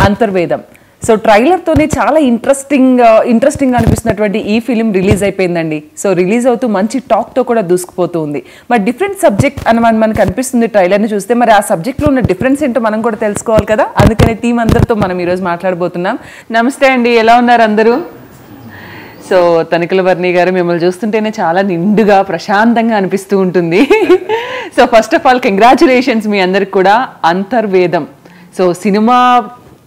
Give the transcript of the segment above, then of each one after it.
అంతర్వేదం. So ట్రైలర్తోనే చాలా interesting అనిపిస్తున్నటువంటి ఈ film release అయిపోయిందండి. సో రిలీజ్ అవుతూ మంచి టాక్తో కూడా దూసుకుపోతూ ఉంది. మరి డిఫరెంట్ సబ్జెక్ట్ అని మనకు అనిపిస్తుంది ట్రైలర్ని చూస్తే. మరి ఆ సబ్జెక్ట్లో ఉన్న డిఫరెన్స్ ఏంటో మనం కూడా తెలుసుకోవాలి కదా. అందుకని టీం అందరితో మనం ఈరోజు మాట్లాడబోతున్నాం. నమస్తే అండి, ఎలా ఉన్నారు అందరూ? సో తనికెళ్ళ బర్నీ గారు, మిమ్మల్ని చూస్తుంటేనే చాలా నిండుగా ప్రశాంతంగా అనిపిస్తూ ఉంటుంది. So first of all congratulations మీ అందరికి కూడా. అంతర్వేదం. సో సినిమా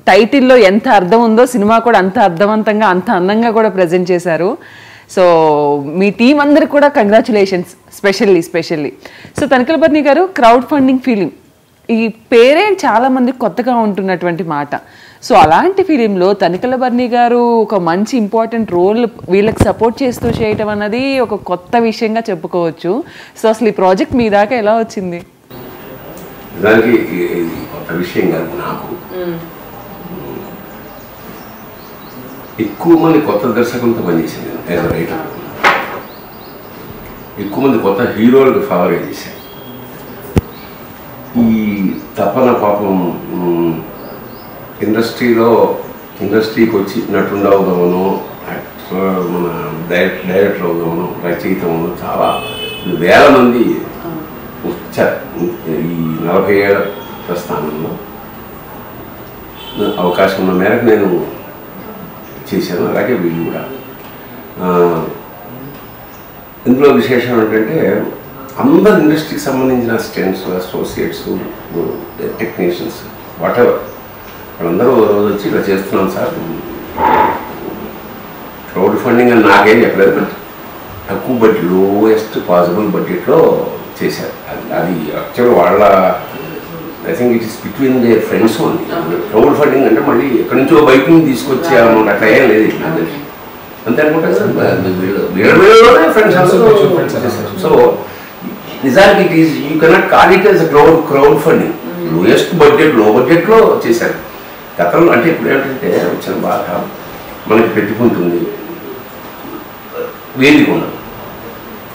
టైటిల్లో ఎంత అర్థం ఉందో సినిమా కూడా అంత అర్థవంతంగా అంత అందంగా కూడా ప్రజెంట్ చేశారు. సో మీ టీం అందరికి కూడా కంగ్రాచులేషన్స్ స్పెషల్లీ. సో తనికెళ్ళ బర్నీ గారు, క్రౌడ్ ఫండింగ్ ఫిలిం, ఈ పేరే చాలా మందికి కొత్తగా ఉంటున్నటువంటి మాట. సో అలాంటి ఫిలింలో తనికెళ్ళ బర్నీ గారు ఒక మంచి ఇంపార్టెంట్ రోల్ వీళ్ళకి సపోర్ట్ చేస్తూ చేయటం అన్నది ఒక కొత్త విషయంగా చెప్పుకోవచ్చు. సో అసలు ఈ ప్రాజెక్ట్ మీ దాకా ఎలా వచ్చింది? ఎక్కువ మంది కొత్త దర్శకులతో పనిచేశాను నేను యాజ్ అ రైటర్. ఎక్కువ మంది కొత్త హీరోలకు ఫేవరేట్ చేశాను. ఈ తపన పాపం ఇండస్ట్రీకి వచ్చి నటుండ అవుదామను, మన డైరెక్టర్ అవుదామను, రచయిత అవుదామను చాలా వేల మంది వచ్చారు. ఈ 40 ఏళ్ల ప్రస్థానంలో అవకాశం ఉన్న మేరకు నేను చేశాను. అలాగే వీళ్ళు కూడా. ఇందులో విశేషం ఏంటంటే అందరు ఇండస్ట్రీకి సంబంధించిన అసిస్టెంట్స్, అసోసియేట్స్, టెక్నీషియన్స్, వాటెవర్, వాళ్ళందరూ రోజు వచ్చి ఇలా చేస్తున్నాం సార్, క్రౌడ్ ఫండింగ్ అని నాకేం చెప్పలేదు, బట్ తక్కువ బడ్జెట్, లోయెస్ట్ పాసిబుల్ బడ్జెట్లో చేశారు. అది యాక్చువల్గా వాళ్ళ I think it is between their friends only. Crowd funding అంటే మళ్ళీ ఎక్కడి నుంచో బయట నుంచి తీసుకొచ్చే అమౌంట్ అట్లా ఏం లేదు అంతే అనుకుంటా సార్. వీళ్ళలోనే ఫ్రెండ్స్ అందరూ చేశారు. సో నిజానికి it is you cannot call it as crowd funding. Lowest budget, లో బడ్జెట్లో చేశారు. గతంలో అంటే ఇప్పుడు ఏంటంటే వచ్చిన బాగా మనకి పెట్టుకుంటుంది వేదిక ఉండదు.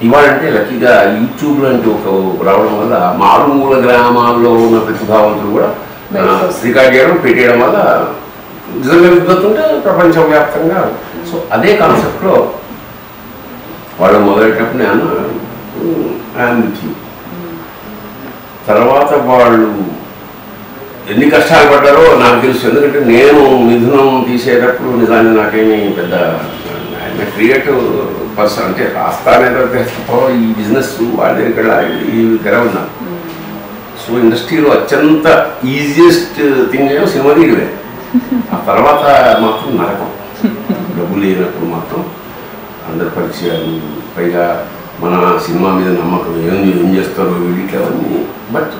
ఇవాళంటే లక్కీగా యూట్యూబ్ లాంటి ఒక రావడం వల్ల మారుమూల గ్రామాల్లో ఉన్న ప్రతిభావంతులు కూడా రికార్డ్ చేయడం, పెట్టేయడం వల్ల నిజంగా విద్వత్తుంటే ప్రపంచవ్యాప్తంగా. సో అదే కాన్సెప్ట్లో వాళ్ళు మొదలెట్టినప్పుడు నేను తర్వాత వాళ్ళు ఎన్ని కష్టాలు పడ్డారో నాకు తెలుసు. ఎందుకంటే నేను మిథునం తీసేటప్పుడు నిజాన్ని నాకేమీ పెద్ద క్రియేటివ్ పర్సన్ అంటే రాస్తానేదో తప్ప ఈ బిజినెస్ వాళ్ళ దగ్గర ఈ దగ్గర ఉన్నాను. సో ఇండస్ట్రీలో అత్యంత ఈజియెస్ట్ థింగ్ ఏమో సినిమా తీయడమే. ఆ తర్వాత మాత్రం నరకం. డబ్బులు లేనప్పుడు మాత్రం అందరి పరిచయాలు, పైగా మన సినిమా మీద నమ్మకం, ఏం చేస్తారో వీడికి అవన్నీ. బట్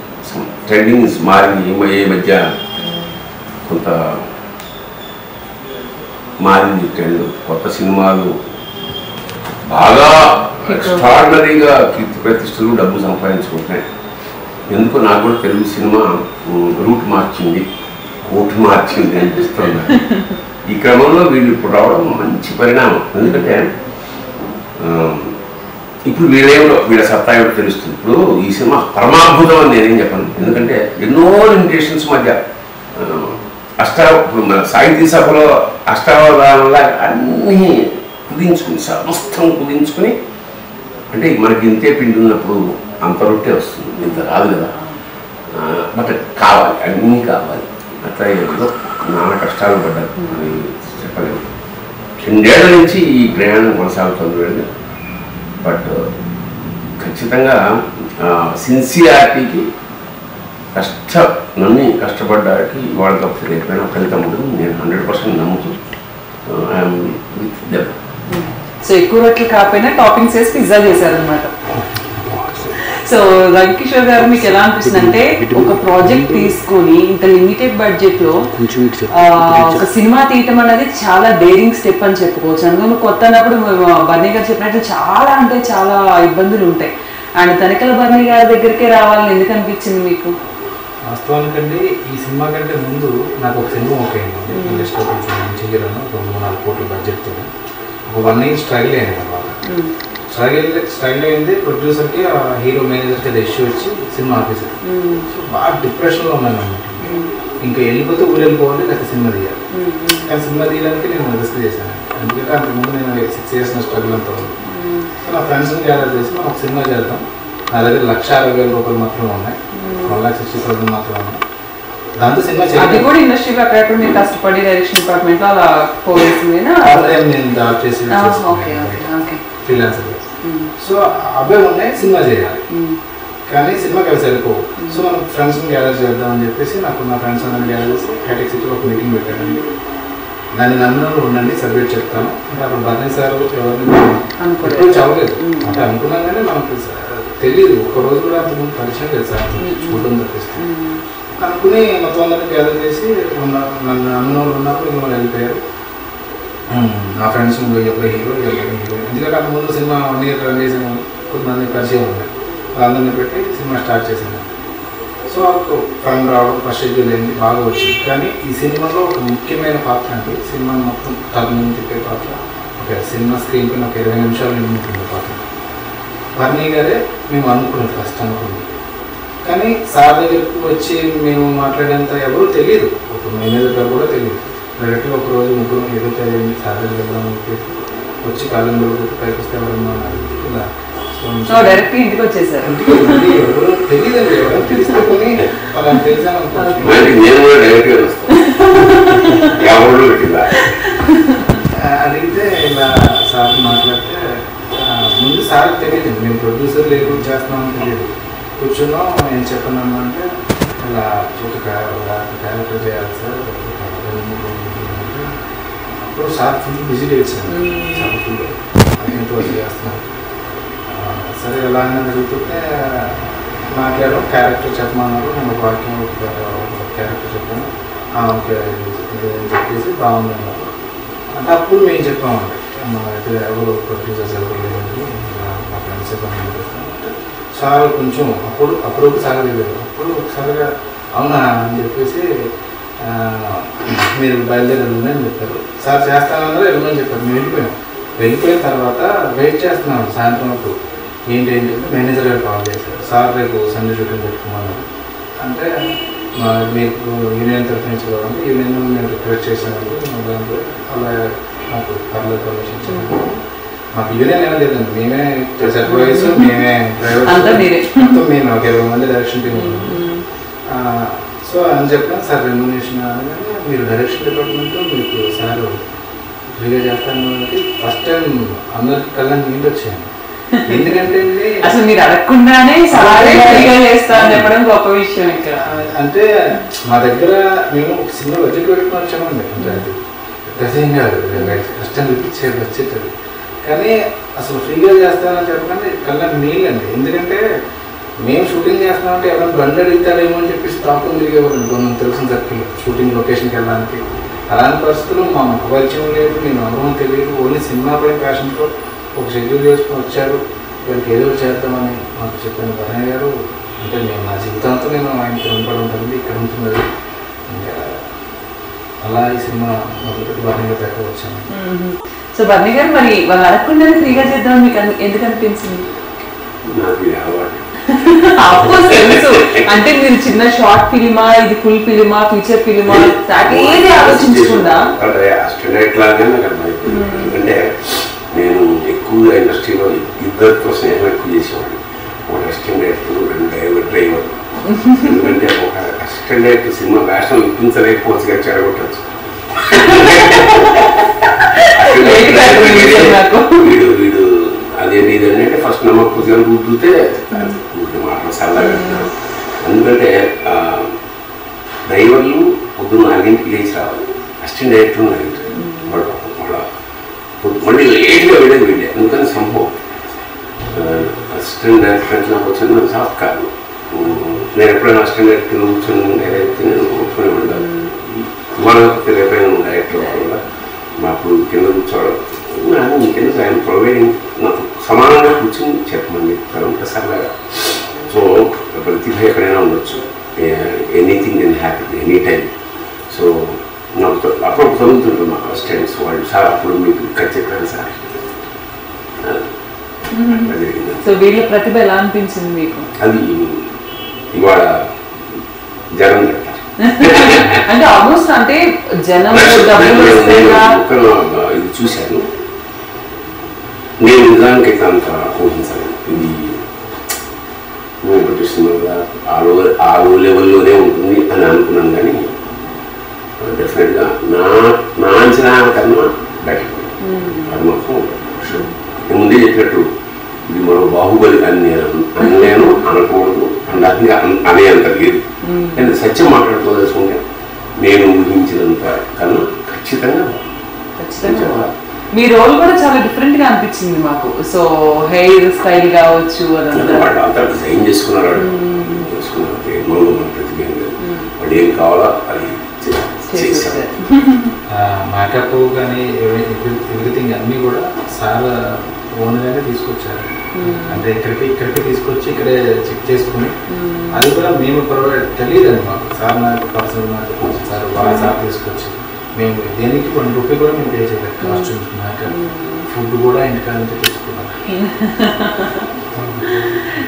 ట్రెండింగ్స్ మారింది. ఏ మధ్య కొంత మారింది ట్రెండ్. కొత్త సినిమాలు బాగా ఎక్స్ట్రాడినరీగా కీర్తి ప్రతిష్టలు, డబ్బు సంపాదించుకుంటున్నాయి. ఎందుకో నాకు కూడా తెలుగు సినిమా రూట్ మార్చింది, కోర్టు మార్చింది అనిపిస్తుంది. ఈ క్రమంలో వీళ్ళు ఇప్పుడు రావడం మంచి పరిణామం. ఎందుకంటే ఇప్పుడు వీళ్ళ సత్తా ఏమిటో తెలుస్తుంది. ఇప్పుడు ఈ సినిమా పరమాద్భుతం అని నేనేం చెప్పను. ఎందుకంటే ఎన్నో లిమిటేషన్స్ మధ్య సాహితీ సభలో అష్టావధానంలా అన్నీ కుదించుకుని, సమస్తం కుదించుకుని, అంటే మనకి ఇంతే పిండి ఉన్నప్పుడు అంత రొట్టె వస్తుంది, ఇంత రాదు కదా. బట్ కావాలి, అన్నీ కావాలి. అట్లా ఏదో నానా కష్టాలు పడ్డారు అని చెప్పలేదు. 2 ఏళ్ల నుంచి ఈ ప్రయాణం కొనసాగుతుంది వెళ్ళి. బట్ ఖచ్చితంగా సిన్సియారిటీకి కష్టపడ్డానికి వాళ్ళకి ఎప్పుడైనా ఫలితం ఉంటుంది. నేను 100% నమ్ముతూ ఐఎమ్ విత్ దెమ్. సో ఎక్కువ రొట్టెలు కాకపోయినా టాపింగ్స్ వేసి పిజ్జా చేశారనమాట. సో రవికిషోర్ గారు, మీకు ఎలా అనిపిస్తుంది అంటే ఒక ప్రాజెక్ట్ తీసుకొని ఇంత లిమిటెడ్ బడ్జెట్ లో ఒక సినిమా తీయటం అనేది చాలా డేరింగ్ స్టెప్ అని చెప్పుకోవచ్చు. అందులో కొత్త అన్నప్పుడు బర్నీ గారు చెప్పినట్టు చాలా ఇబ్బందులు ఉంటాయి. అండ్ తనికెళ్ళ బర్నీ గారి దగ్గరికే రావాలని ఎందుకు అనిపించింది మీకు? వాస్తవానికంటే ఈ సినిమా కంటే ముందు నాకు ఒక సినిమా ఓకే అయిందండి. ఇండస్ట్రీ కొంచెం మంచి హీరోను, 3-4 కోట్ల బడ్జెట్తో ఒక 1 year స్ట్రగుల్ అయింది అనమాట. స్ట్రగుల్ అయింది ప్రొడ్యూసర్కి, హీరో మేనేజర్కి అది ఇష్యూ వచ్చి సినిమా ఆఫీసర్. సో బాగా డిప్రెషన్లో ఉన్నాను అనమాట. ఇంకా వెళ్ళిపోతే ఊరు వెళ్ళిపోవాలి, లేకపోతే సినిమా తీయాలి. కానీ సినిమా తీయడానికి నేను రిస్క్ చేశాను. ఎందుకంటే అంతకుముందు నేను 6 years స్ట్రగుల్ అంతా ఉంది. నా ఫ్రెండ్స్ని గ్యాదర్ చేసి మనం ఒక సినిమా చేద్దాం. నా దగ్గర 1,60,000 మాత్రమే ఉన్నాయి, 1,60,000 మాత్రమే ఉన్నాయి. దాంతో సినిమా అది కూడా ఇండస్ట్రీలో అక్కడ మీరు కష్టపడి డైరెక్షన్ డిపార్ట్మెంట్ లో అలా నేను జాబ్ చేసి ఫ్రీలాన్సర్. సో అవే ఉన్నాయి, సినిమా చేయాలి. కానీ సినిమాకి అవి సరిపోవు. సో మనం ఫ్రెండ్స్ని గ్యాదర్ చేద్దామని చెప్పేసి నాకు నా ఫ్రెండ్స్ అందరిని గ్యాదర్ చేసి హైటెక్ సిటీలో ఒక మీటింగ్ పెట్టానండి. దాన్ని నన్ను ఉండండి సబ్జెక్ట్ చెప్తాను అంటే అప్పుడు బర్నీ సార్ ఎవరిని ఎప్పుడు చదవలేదు అంటే అనుకున్నాం, కానీ మనకు తెలియదు. ఒకరోజు కూడా అంతకుముందు పరిచయం లేదు సార్, చూడడం తప్పిస్తుంది అనుకుని మొత్తం అందరినీ గ్యాదర్ చేసి నన్ను అన్నోళ్ళు ఉన్నారు, ఇంకో వెళ్ళిపోయారు. నా ఫ్రెండ్స్ ఒక హీరో ఎందుకంటే అంత ముందు సినిమా 1 year రన్ చేసిన కొంతమంది పరిచయం ఉన్నాయి, వాళ్ళందరినీ పెట్టి సినిమా స్టార్ట్ చేశాను. సో ఒక ఫండ్ రావడం ఫస్ట్ షెడ్యూల్ అయింది, బాగా వచ్చింది. కానీ ఈ సినిమాలో ఒక ముఖ్యమైన పాత్ర అంటే సినిమా మొత్తం టర్నింగ్ తిప్పే పాత్ర. ఒక సినిమా స్క్రీన్ పైన ఒక 20 నిమిషాలు నిండుతుంది పాత్ర. బర్నీ గారే మేము అనుకున్నది ఫస్ట్ అనుకున్నాం. కానీ సార్ దగ్గరకు వచ్చి మేము మాట్లాడేంత ఎవరూ తెలియదు, ఒక మేనేజర్ గారు కూడా తెలియదు. డైరెక్ట్గా ఒకరోజు ముగ్గురు ఎదుగుతాయి సార్ దగ్గర వెళ్దామని చెప్పేసి వచ్చి కాలంలో పైకి వస్తే ఎవరన్నా ఇలా డైరెక్ట్ ఇంటికి వచ్చేసారు. ఎవరు తెలియదండి, ఎవరు తెలిస్తే కొని అలా తెలిసాను అడిగితే ఇలా సార్ మాట్లాడితే ముందు సార్ తెలియదు, మేము ప్రొడ్యూసర్ లేకుండా చేస్తున్నామని తెలియదు. కూర్చున్నాం, నేను చెప్పాను అంటే ఇలా ఒక క్యారెక్టర్ చేయాలి సార్. అప్పుడు సార్ ఫుల్ విజిట్ చేశాను, చాలా ఫుల్ ఎంతో చేస్తున్నాను. సరే ఎలా అయినా జరుగుతుంటే మాట్లాడడం క్యారెక్టర్ చెప్పమన్నారు. నేను ఒక వాక్యం ఒక క్యారెక్టర్ చెప్పాను, ఓకే ఇది అని చెప్పేసి బాగుందన్నారు. అంటే అప్పుడు మేము చెప్పామండి, అయితే ఎవరు ప్రొడ్యూసర్స్ ఎవరు లేదండి, మా ఫ్రెండ్స్ అంటే సార్ కొంచెం అప్పుడు సార్ తెలియదు. అప్పుడు ఒకసారిగా అవునా అని చెప్పేసి మీరు బయలుదేరండి అని చెప్పారు. సార్ చేస్తానన్నారు, వెళ్ళమని చెప్పారు. మేము వెళ్ళిపోయిన తర్వాత వెయిట్ చేస్తున్నాను సాయంత్రం వరకు. ఏంటంటే మేనేజర్ గారు కాల్ చేశారు, సార్ రేపు సండే షూటింగ్ పెట్టుకున్నారు అంటే మీకు యూనియన్ తరఫు నుంచి కావాలంటే యూనియన్ మేము రిక్వెస్ట్ చేసినప్పుడు దాంట్లో అలా నాకు పర్లేదు పర్మిషన్ ఇచ్చాను. మాకు యూనియన్ ఏమీ లేదండి, మేమే సర్ప్రైజ్, మేమే డ్రైవర్ మొత్తం మేము ఒక 20 మంది డైరెక్షన్ టీమ్. సో అని చెప్పిన సార్ రెమ్యునరేషన్ అనగానే మీరు డైరెక్షన్ డిపార్ట్మెంట్లో మీకు సార్ ఫ్రీగా చేస్తాను అంటే ఫస్ట్ టైం అందరికి కళ్ళని నీళ్ళు వచ్చాను. ఎందుకంటే అసలు మీరు అడగకుండానే చెప్పడం గొప్ప విషయం. అంటే మా దగ్గర మేము సినిమా బడ్జెట్ పెట్టుకుని వచ్చామండి, అంటే అది గజం కాదు, కష్టం ఇచ్చే బడ్జెట్ అది. కానీ అసలు ఫ్రీగా చేస్తానని చెప్పగానే కళ్ళని నీళ్ళండి. ఎందుకంటే మేము షూటింగ్ చేస్తామంటే ఎవరైనా బండి అడుగుతాడేమో అని చెప్పి స్టాక్ తిరిగేవారండి కొంచెం తెలిసిన సర్కిల్ షూటింగ్ లొకేషన్కి వెళ్ళడానికి. అలాంటి పరిస్థితుల్లో మా ముఖ పరిచయం లేదు, నేను అనుభవం తెలియదు. ఓన్లీ సినిమాపై ప్యాషన్తో ఒక షెడ్యూల్ చేసుకుని వచ్చారు, వీళ్ళకి ఏదో చేద్దామని మాకు చెప్పాను బర్నీ గారు. అంటే నేను నా జీవితాంతో నేను ఆయనకి రుణపడి ఉంటుంది, ఇక్కడ ఉంటుంది. ఇంకా అలా ఈ సినిమా మొదలుపెట్టి బర్నీ గారి దగ్గర వచ్చాను. సో బర్నీ గారు మరి వాళ్ళు అడగకుండానే ఫ్రీగా చేద్దామని మీకు ఎందుకు అనిపించింది? తెలుసు అంటే మీరు చిన్న షార్ట్ ఫిలిమా, ఇది ఫుల్ ఫిలిమా, ఫీచర్ ఫిలిమా, ఏది ఆలోచించకుండా ఎందుకంటే నేను ఎక్కువగా ఇండస్ట్రీలో ఇద్దరితో స్నేహం ఎక్కువ చేసేవాడిని. ఒక అసిస్టెంట్ డైరెక్టర్, 2 డ్రైవర్. ఎందుకంటే ఒక అసిస్టెంట్ డైరెక్టర్ సినిమా వేషం ఇప్పించలేకపోవచ్చు కానీ చెడగొట్టచ్చు. వీడు అదేంటి ఇదంటే ఫస్ట్ నమ్మకం పూర్తిగా గుర్తుతే మాటలు సరదాగా. ఎందుకంటే డ్రైవర్లు పొద్దున్న 4 లేచి రావాలి, అసిస్టెంట్ డైరెక్టర్ 4 మళ్ళీ లేట్గా వెళ్ళేది వెళ్ళే. అందుకని సంభవం అసిస్టెంట్ డైరెక్టర్ నాకు వచ్చిన సాఫ్ట్ కాదు. నేను ఎప్పుడైనా అసిస్టెంట్ డైరెక్టర్ కూర్చొని అయితే నేను కూర్చొని ఉండాలి. మన రేపైనా డైరెక్టర్ వల్ల మాకు కింద కూర్చోవడం కింద ఆయన ప్రొవైడింగ్ నాకు సమానంగా కూర్చొని చెప్పమని చెప్తారు అంటే సరదాగా. సో ప్రతిభ ఎక్కడైనా ఉండొచ్చు, anything can happy any time. So నాకు అప్పుడు చదువుతుంటారు మాకు అసిస్టెంట్స్ వాళ్ళు, సార్ అప్పుడు మీకు ఇక్కడ చెప్పాను సార్. సో వీళ్ళ ప్రతిభ ఎలా అనిపించింది మీకు? అది ఇవాళ జనం చెప్తారు అంటే ఆల్మోస్ట్ అంటే జనం డబ్బులు వస్తాయిగా ఇది చూశాను. నేను నిజానికి అయితే అంత ఊహించాను. ఇది పట్టిస్తున్నా ఆ లెవెల్లోనే ఉంటుంది అని అనుకున్నాను. కానీ డెఫినెట్గా నా అంచనా కన్నా బెటర్. అది మాత్రం నేను ముందే చెప్పినట్టు ఇది మరో బాహుబలి అని నేను అనకూడదు, అనడానికి అనే అంత లేదు. నేను సత్యం మాట్లాడుకోదలుచుకుంటే నేను ఊహించినంత కన్నా ఖచ్చితంగా మీ రోల్ కూడా చాలా డిఫరెంట్ గా అనిపించింది మాకు. సో హెయిర్ స్టైల్ కావచ్చు అంతా డిజైన్ చేసుకున్నారు. వాడు ఏం కావాలో అది చేశారు. మేకప్ కానీ ఎవ్రీథింగ్ అన్నీ కూడా సార్ ఓన్గానే తీసుకొచ్చారు. అంటే ఇక్కడికి తీసుకొచ్చి ఇక్కడే చెక్ చేసుకుని అది కూడా మేము తెలియదండి మాకు. సార్ నాకు పర్సనల్ నాకు సార్ బాగా సార్ తీసుకొచ్చి మేము దేనికి ₹1 కూడా మేము పే చేయలేదు. కాస్ట్యూమ్స్ మేకప్ ఫుడ్ కూడా ఇంటికాడ నుంచి తీసుకున్నాం.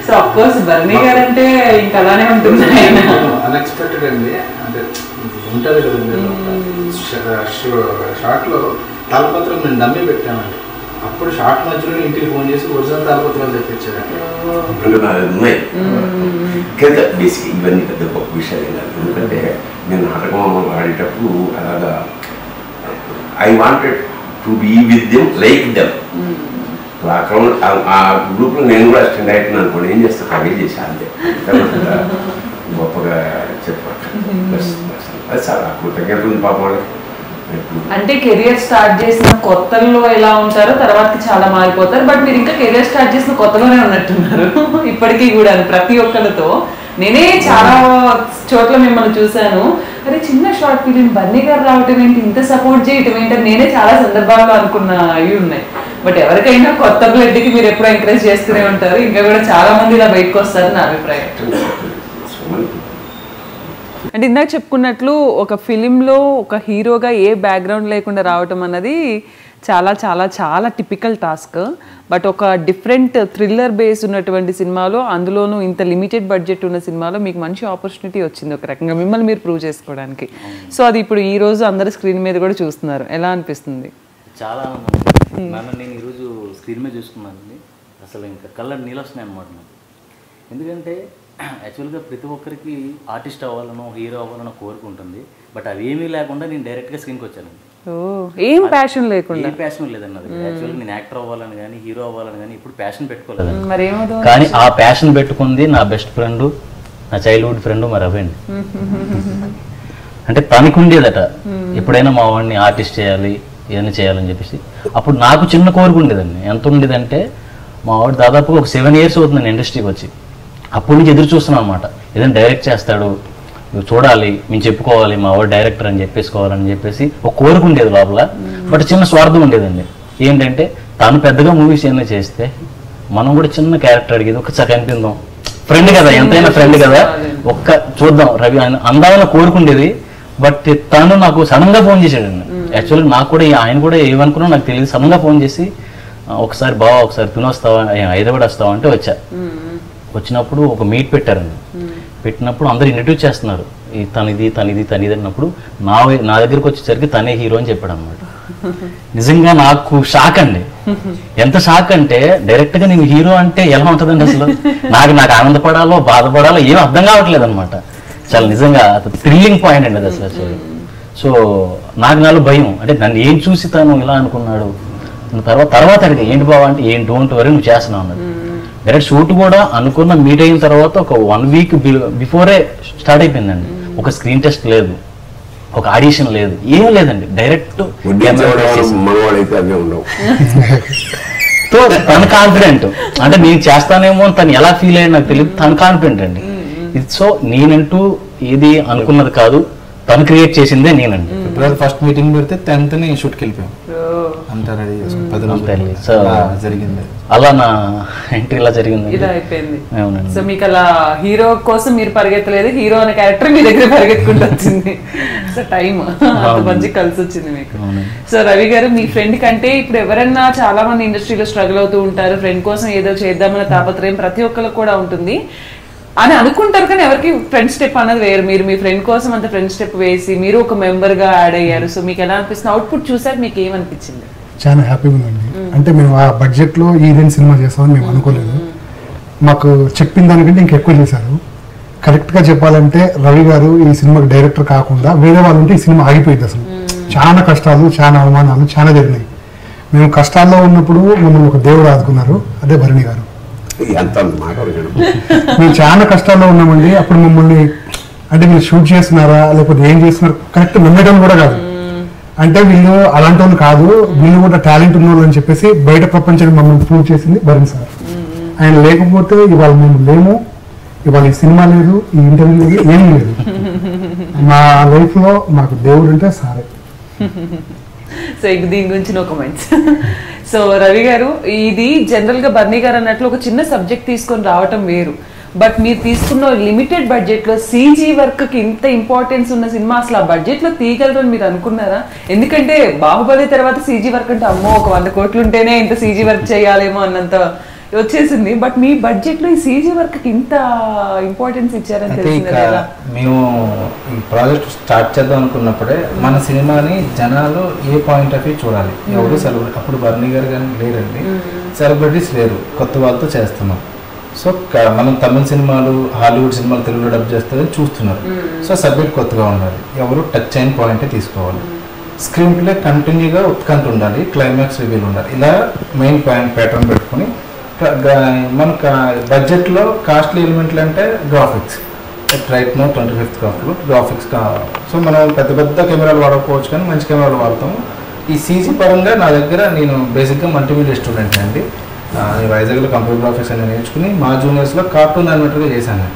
సో ఆఫ్ కోర్స్ బర్నీ గారు అంటే ఇంకా అలానే ఉంటుంది. అన్ఎక్స్పెక్టెడ్ అండి. అంటే ఉంటుంది కదండి షార్ట్లో తాళపత్రం మేము నమ్మి పెట్టామండి. అప్పుడు షార్ట్ మధ్యలో ఇంటికి ఫోన్ చేసి ఒరిజినల్ తాళపత్రాలు తెప్పించారండి. బేసిక్ ఇవన్నీ పెద్ద గొప్ప విషయాలు కాదు. ఎందుకంటే నేను నాటకం ఆడేటప్పుడు అలాగా I wanted to be with them like them. ఆ గ్రూప్లో నేను కూడా అటెండ్ అవుతున్నాను అనుకోండి. ఏం చేస్తాను అవే చేసి అంతే గొప్పగా చెప్పాలి. అది సార్ కృతజ్ఞత ఉంది పాపం. అంటే కెరియర్ స్టార్ట్ చేసిన కొత్తల్లో ఎలా ఉంటారో తర్వాత చాలా మారిపోతారు. బట్ మీరు ఇంకా కెరియర్ స్టార్ట్ చేసిన కొత్తలోనే ఉన్నట్టున్నారు ఇప్పటికీ కూడా. ప్రతి ఒక్కరితో నేనే చాలా చోట్ల మిమ్మల్ని చూశాను. అరే చిన్న షార్ట్ ఫిలిం బన్నీ గారు రావటం ఏంటి, ఇంత సపోర్ట్ చేయటం ఏంటి, నేనే చాలా సందర్భాల్లో అనుకున్న అవి ఉన్నాయి. బట్ ఎవరికైనా కొత్త బ్లడ్కి మీరు ఎప్పుడూ ఎంకరేజ్ చేస్తూనే ఉంటారు. ఇంకా కూడా చాలా మంది ఇలా బయటకు వస్తారు నా అభిప్రాయం. అంటే ఇందాక చెప్పుకున్నట్లు ఒక ఫిలింలో ఒక హీరోగా ఏ బ్యాక్గ్రౌండ్ లేకుండా రావటం అన్నది చాలా చాలా చాలా టిపికల్ టాస్క్. బట్ ఒక డిఫరెంట్ థ్రిల్లర్ బేస్ ఉన్నటువంటి సినిమాలో, అందులోనూ ఇంత లిమిటెడ్ బడ్జెట్ ఉన్న సినిమాలో మీకు మంచి ఆపర్చునిటీ వచ్చింది ఒక రకంగా మిమ్మల్ని మీరు ప్రూవ్ చేసుకోవడానికి. సో అది ఇప్పుడు ఈ రోజు అందరు స్క్రీన్ మీద కూడా చూస్తున్నారు. ఎలా అనిపిస్తుంది? చాలా నన్ను నేను ఈరోజు స్క్రీన్ మీద చూసుకున్నానండి. అసలు ఇంకా కళ్ళ నీళ్ళు వస్తున్నాయి అన్నమాట నాకు. ఎందుకంటే యాక్చువల్గా ప్రతి ఒక్కరికి ఆర్టిస్ట్ అవ్వాలనో హీరో అవ్వాలనో కోరుకుంటుంది. బట్ అవి ఏమీ లేకుండా నేను డైరెక్ట్గా స్క్రీన్కి వచ్చానండి. ఏం ప్యాషన్ లేకుండా? ఏ ప్యాషన్ లేదన్నది. యాక్చువల్గా నేను యాక్టర్ అవ్వాలని కానీ హీరో అవ్వాలని కానీ ఇప్పుడు ప్యాషన్ పెట్టుకోలేదు. కానీ ఆ ప్యాషన్ పెట్టుకుంది నా బెస్ట్ ఫ్రెండ్, నా చైల్డ్హుడ్ ఫ్రెండ్ మా రవి అండి. అంటే తనకు ఉండేదట ఎప్పుడైనా మా వాడిని ఆర్టిస్ట్ చేయాలి ఇవన్నీ చేయాలని చెప్పేసి. అప్పుడు నాకు చిన్న కోరిక ఉండేదండి. ఎంత ఉండేదంటే మా వాడు దాదాపుగా ఒక 7 years అవుతుంది నేను ఇండస్ట్రీకి వచ్చి. అప్పటి నుంచి ఎదురు చూస్తున్నాను అనమాట. ఏదైనా డైరెక్ట్ చేస్తాడు, నువ్వు చూడాలి, మేము చెప్పుకోవాలి మా వాడు డైరెక్టర్ అని చెప్పేసుకోవాలని చెప్పేసి ఒక కోరిక ఉండేది లోపల. బట్ చిన్న స్వార్థం ఉండేదండి. ఏంటంటే తను పెద్దగా మూవీస్ ఏమైనా చేస్తే మనం కూడా చిన్న క్యారెక్టర్ అడిగేది ఒకసారి కనిపిందాం, ఫ్రెండ్ కదా, ఎంతైనా ఫ్రెండ్ కదా, ఒక్క చూద్దాం రవి ఆయన అందాలని కోరుకుండేది. బట్ తను నాకు సడన్ గా ఫోన్ చేశాడండి. యాక్చువల్గా నాకు కూడా ఆయన కూడా ఏమనుకున్నా నాకు తెలియదు. సడన్ గా ఫోన్ చేసి ఒకసారి బావా ఒకసారి తినొస్తావా, హైదరాబాద్ వస్తావా అంటే వచ్చా. వచ్చినప్పుడు ఒక మీట్ పెట్టారండి. పెట్టినప్పుడు అందరు ఇంట్రడ్యూస్ చేస్తున్నారు, తనిది అన్నప్పుడు నా దగ్గరకు వచ్చేసరికి తనే హీరో అని చెప్పాడు అనమాట. నిజంగా నాకు షాక్ అండి. ఎంత షాక్ అంటే డైరెక్ట్ గా నేను హీరో అంటే ఎలా ఉంటుందండి అసలు. నాకు ఆనందపడాలో బాధపడాలో ఏం అర్థం కావట్లేదు అనమాట. చాలా నిజంగా థ్రిల్లింగ్ పాయింట్ అండి అది అసలు. సో నాలో భయం, అంటే నన్ను ఏం చూసి తను ఇలా అనుకున్నాడు. తర్వాత అడిగి ఏంటి బావా అంటే ఏం డోంట్ వరీ నువ్వు చేస్తున్నావు అన్నాడు. డైరెక్ట్ షూట్ కూడా అనుకున్న మీట్ అయిన తర్వాత ఒక 1 week బిఫోరే స్టార్ట్ అయిపోయిందండి. ఒక స్క్రీన్ టెస్ట్ లేదు, ఒక ఆడిషన్ లేదు, ఏం లేదండి. డైరెక్ట్ తన కాన్ఫిడెంట్, అంటే నేను చేస్తానేమో తను ఎలా ఫీల్ అయ్యాడు నాకు తెలియదు. తను కాన్ఫిడెంట్ అండి. సో నేనంటూ ఏది అనుకున్నది కాదు, తను క్రియేట్ చేసిందే నేనండి. ఫస్ట్ మీటింగ్ పెడితే 10th షూట్కి వెళ్ళిపోయాం. అంతా రెడీ జరిగింది. అలా నా ఎంట్రీ ఇలా జరిగింది. ఇలా అయిపోయింది. సో మీకు అలా హీరో కోసం మీరు పరిగెత్తలేదు, హీరో అనే క్యారెక్టర్ మీ దగ్గర పరిగెత్తుకుంటూ వచ్చింది. సో టైం అంత మంచి కలిసి వచ్చింది మీకు. సో రవి గారు, మీ ఫ్రెండ్ కంటే ఇప్పుడు ఎవరన్నా చాలా మంది ఇండస్ట్రీలో స్ట్రగుల్ అవుతూ ఉంటారు, ఫ్రెండ్ కోసం ఏదో చేద్దామన్న తాపత్రయం ప్రతి ఒక్కరికి కూడా ఉంటుంది. అని అనుకుంటారు, కానీ ఎవరికి ఫ్రెండ్ స్టెప్ అన్నది వేరు. మీరు మీ ఫ్రెండ్ కోసం అంత ఫ్రెండ్ స్టెప్ వేసి మీరు ఒక మెంబర్ గా యాడ్ అయ్యారు. సో మీకు ఎలా అనిపిస్తుంది? అవుట్పుట్ చూసాక మీకు ఏమనిపించింది? చాలా హ్యాపీగా ఉందండి. అంటే మేము ఆ బడ్జెట్లో ఈవెంట్ సినిమా చేస్తామని మేము అనుకోలేదు. మాకు చెప్పిన దానికంటే ఇంకెక్కువ చేశారు. కరెక్ట్గా చెప్పాలంటే రవి గారు ఈ సినిమాకి డైరెక్టర్ కాకుండా వేరే వాళ్ళు ఉంటే ఈ సినిమా ఆగిపోయింది. అసలు చాలా కష్టాలు, చాలా అవమానాలు చాలా జరిగినాయి. మేము కష్టాల్లో ఉన్నప్పుడు మమ్మల్ని ఒక దేవుడు ఆదుకున్నారు, అదే భరణి గారు. మేము చాలా కష్టాల్లో ఉన్నామండి. అప్పుడు మమ్మల్ని అంటే మీరు షూట్ చేస్తున్నారా లేకపోతే ఏం చేస్తున్నారు కరెక్ట్ నమ్మేయడం కూడా కాదు. అంటే వీళ్ళు అలాంటి వాళ్ళు కాదు, వీళ్ళు కూడా టాలెంట్ ఉన్నవాళ్ళు అని చెప్పేసి బయట ప్రపంచానికి మమ్మల్ని ప్రూవ్ చేసింది భరణి సార్. ఆయన లేకపోతే ఇవాళ మేము లేము, ఇవాళ ఈ సినిమా లేదు, ఈ ఇంటర్వ్యూ లేదు, ఏం లేదు. మా లైఫ్ లో మాకు దేవుడు అంటే సారే. సో ఇక దీని గురించి నో కమెంట్స్. సో రవి గారు, ఇది జనరల్ గా బర్నీ గారు అన్నట్లు ఒక చిన్న సబ్జెక్ట్ తీసుకొని రావటం వేరు, బట్ మీరు తీసుకున్న లిమిటెడ్ బడ్జెట్ లో సీజీ వర్క్ కి ఇంత ఇంపార్టెన్స్ ఉన్న సినిమా అసలు ఆ బడ్జెట్ లో తీయగలరు అని మీరు అనుకున్నారా? ఎందుకంటే బాహుబలి తర్వాత సీజీ వర్క్ అంటే అమ్మో ఒక 100 కోట్లు ఉంటేనే ఇంత సీజీ వర్క్ చేయాలేమో అన్నంత వచ్చేసింది. బట్ మీ బడ్జెట్ లో ఈ సీజీ వర్క్ కి ఇంత ఇంపార్టెన్స్ ఇచ్చారని తెలిసింది. మేము ఈ ప్రాజెక్ట్ స్టార్ట్ చేద్దాం అనుకున్నప్పుడే మన సినిమాని జనాలు ఏ పాయింట్ ఆఫ్ వ్యూ చూడాలి, ఎవరు సెలబ్రిటీ, అప్పుడు బర్నీ గారు కానీ లేరండి, సెలబ్రిటీస్ లేరు, కొత్త వాళ్ళతో చేస్తున్నాం. సో మనం తమిళ సినిమాలు, హాలీవుడ్ సినిమాలు తెలుగులో డబ్ చేస్తారని చూస్తున్నారు. సో సబ్జెక్ట్ కొత్తగా ఉండాలి, ఎవరు టచ్ అయిన పాయింటే తీసుకోవాలి, స్క్రీన్ ప్లే కంటిన్యూగా ఉత్కంఠ ఉండాలి, క్లైమాక్స్ రివీల్ ఉండాలి. ఇలా మెయిన్ పాయింట్ ప్యాటర్న్ పెట్టుకుని మనకు బడ్జెట్లో కాస్ట్లీ ఎలిమెంట్లు అంటే గ్రాఫిక్స్. రైట్ నో 25th కాస్ట్లో గ్రాఫిక్స్. సో మనం పెద్ద పెద్ద కెమెరాలు వాడకపోవచ్చు కానీ మంచి కెమెరాలు వాడతాము. ఈ సీజీ పరంగా నా దగ్గర నేను బేసిక్గా మల్టీమీడియా స్టూడెంట్ అండి. వైజాగ్లో కంప్యూటర్ గ్రాఫిక్స్ అనేది నేర్చుకుని మా జూనియర్స్లో కార్టూన్ యానిమేటర్గా చేశాను,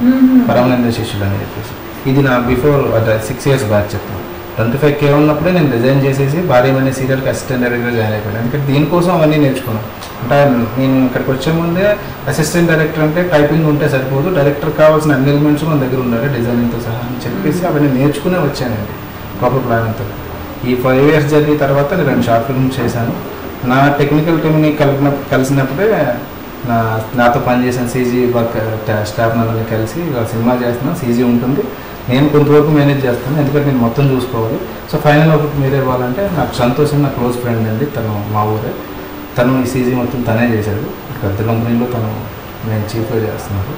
పరమానంద శిష్యులు అని చెప్పేసి. ఇది నా బిఫోర్ 6 years బ్యాక్ చెప్తాను. 25K ఉన్నప్పుడే నేను రిజైన్ చేసేసి భార్యమనే సీరియల్కి అసిస్టెంట్ డైరెక్టర్గా జాయిన్ అయిపోయాను. ఎందుకంటే దీనికోసం అవన్నీ నేర్చుకున్నాను. అంటే నేను ఇక్కడికి వచ్చే ముందే అసిస్టెంట్ డైరెక్టర్ అంటే టైపింగ్ ఉంటే సరిపోదు, డైరెక్టర్ కావాల్సిన అన్ని ఎలిమెంట్స్ మన దగ్గర ఉండాలి డిజైనింగ్తో సహా అని చెప్పేసి అవన్నీ నేర్చుకునే వచ్చానండి ప్రాపర్ ప్లాన్తో. ఈ 5 years జరిగిన తర్వాత నేను 2 షార్ట్ ఫిల్మ్స్ చేశాను. నా టెక్నికల్ టీమ్ని కలిసినప్పుడే నాతో పనిచేసిన సీజీ వర్క్ స్టాఫ్ నన్ను కలిసి సినిమా చేస్తున్నాను, సీజీ ఉంటుంది, నేను కొంతవరకు మేనేజ్ చేస్తాను ఎందుకంటే నేను మొత్తం చూసుకోవాలి. సో ఫైనల్ ఒకటి మీరే ఇవ్వాలంటే నాకు సంతోషం, నా క్లోజ్ ఫ్రెండ్ అండి, తను మా ఊరే, తను ఈ సీజీ మొత్తం తనే చేశాడు. పెద్ద కంపెనీలో తను నేను చీఫ్గా చేస్తున్నారు.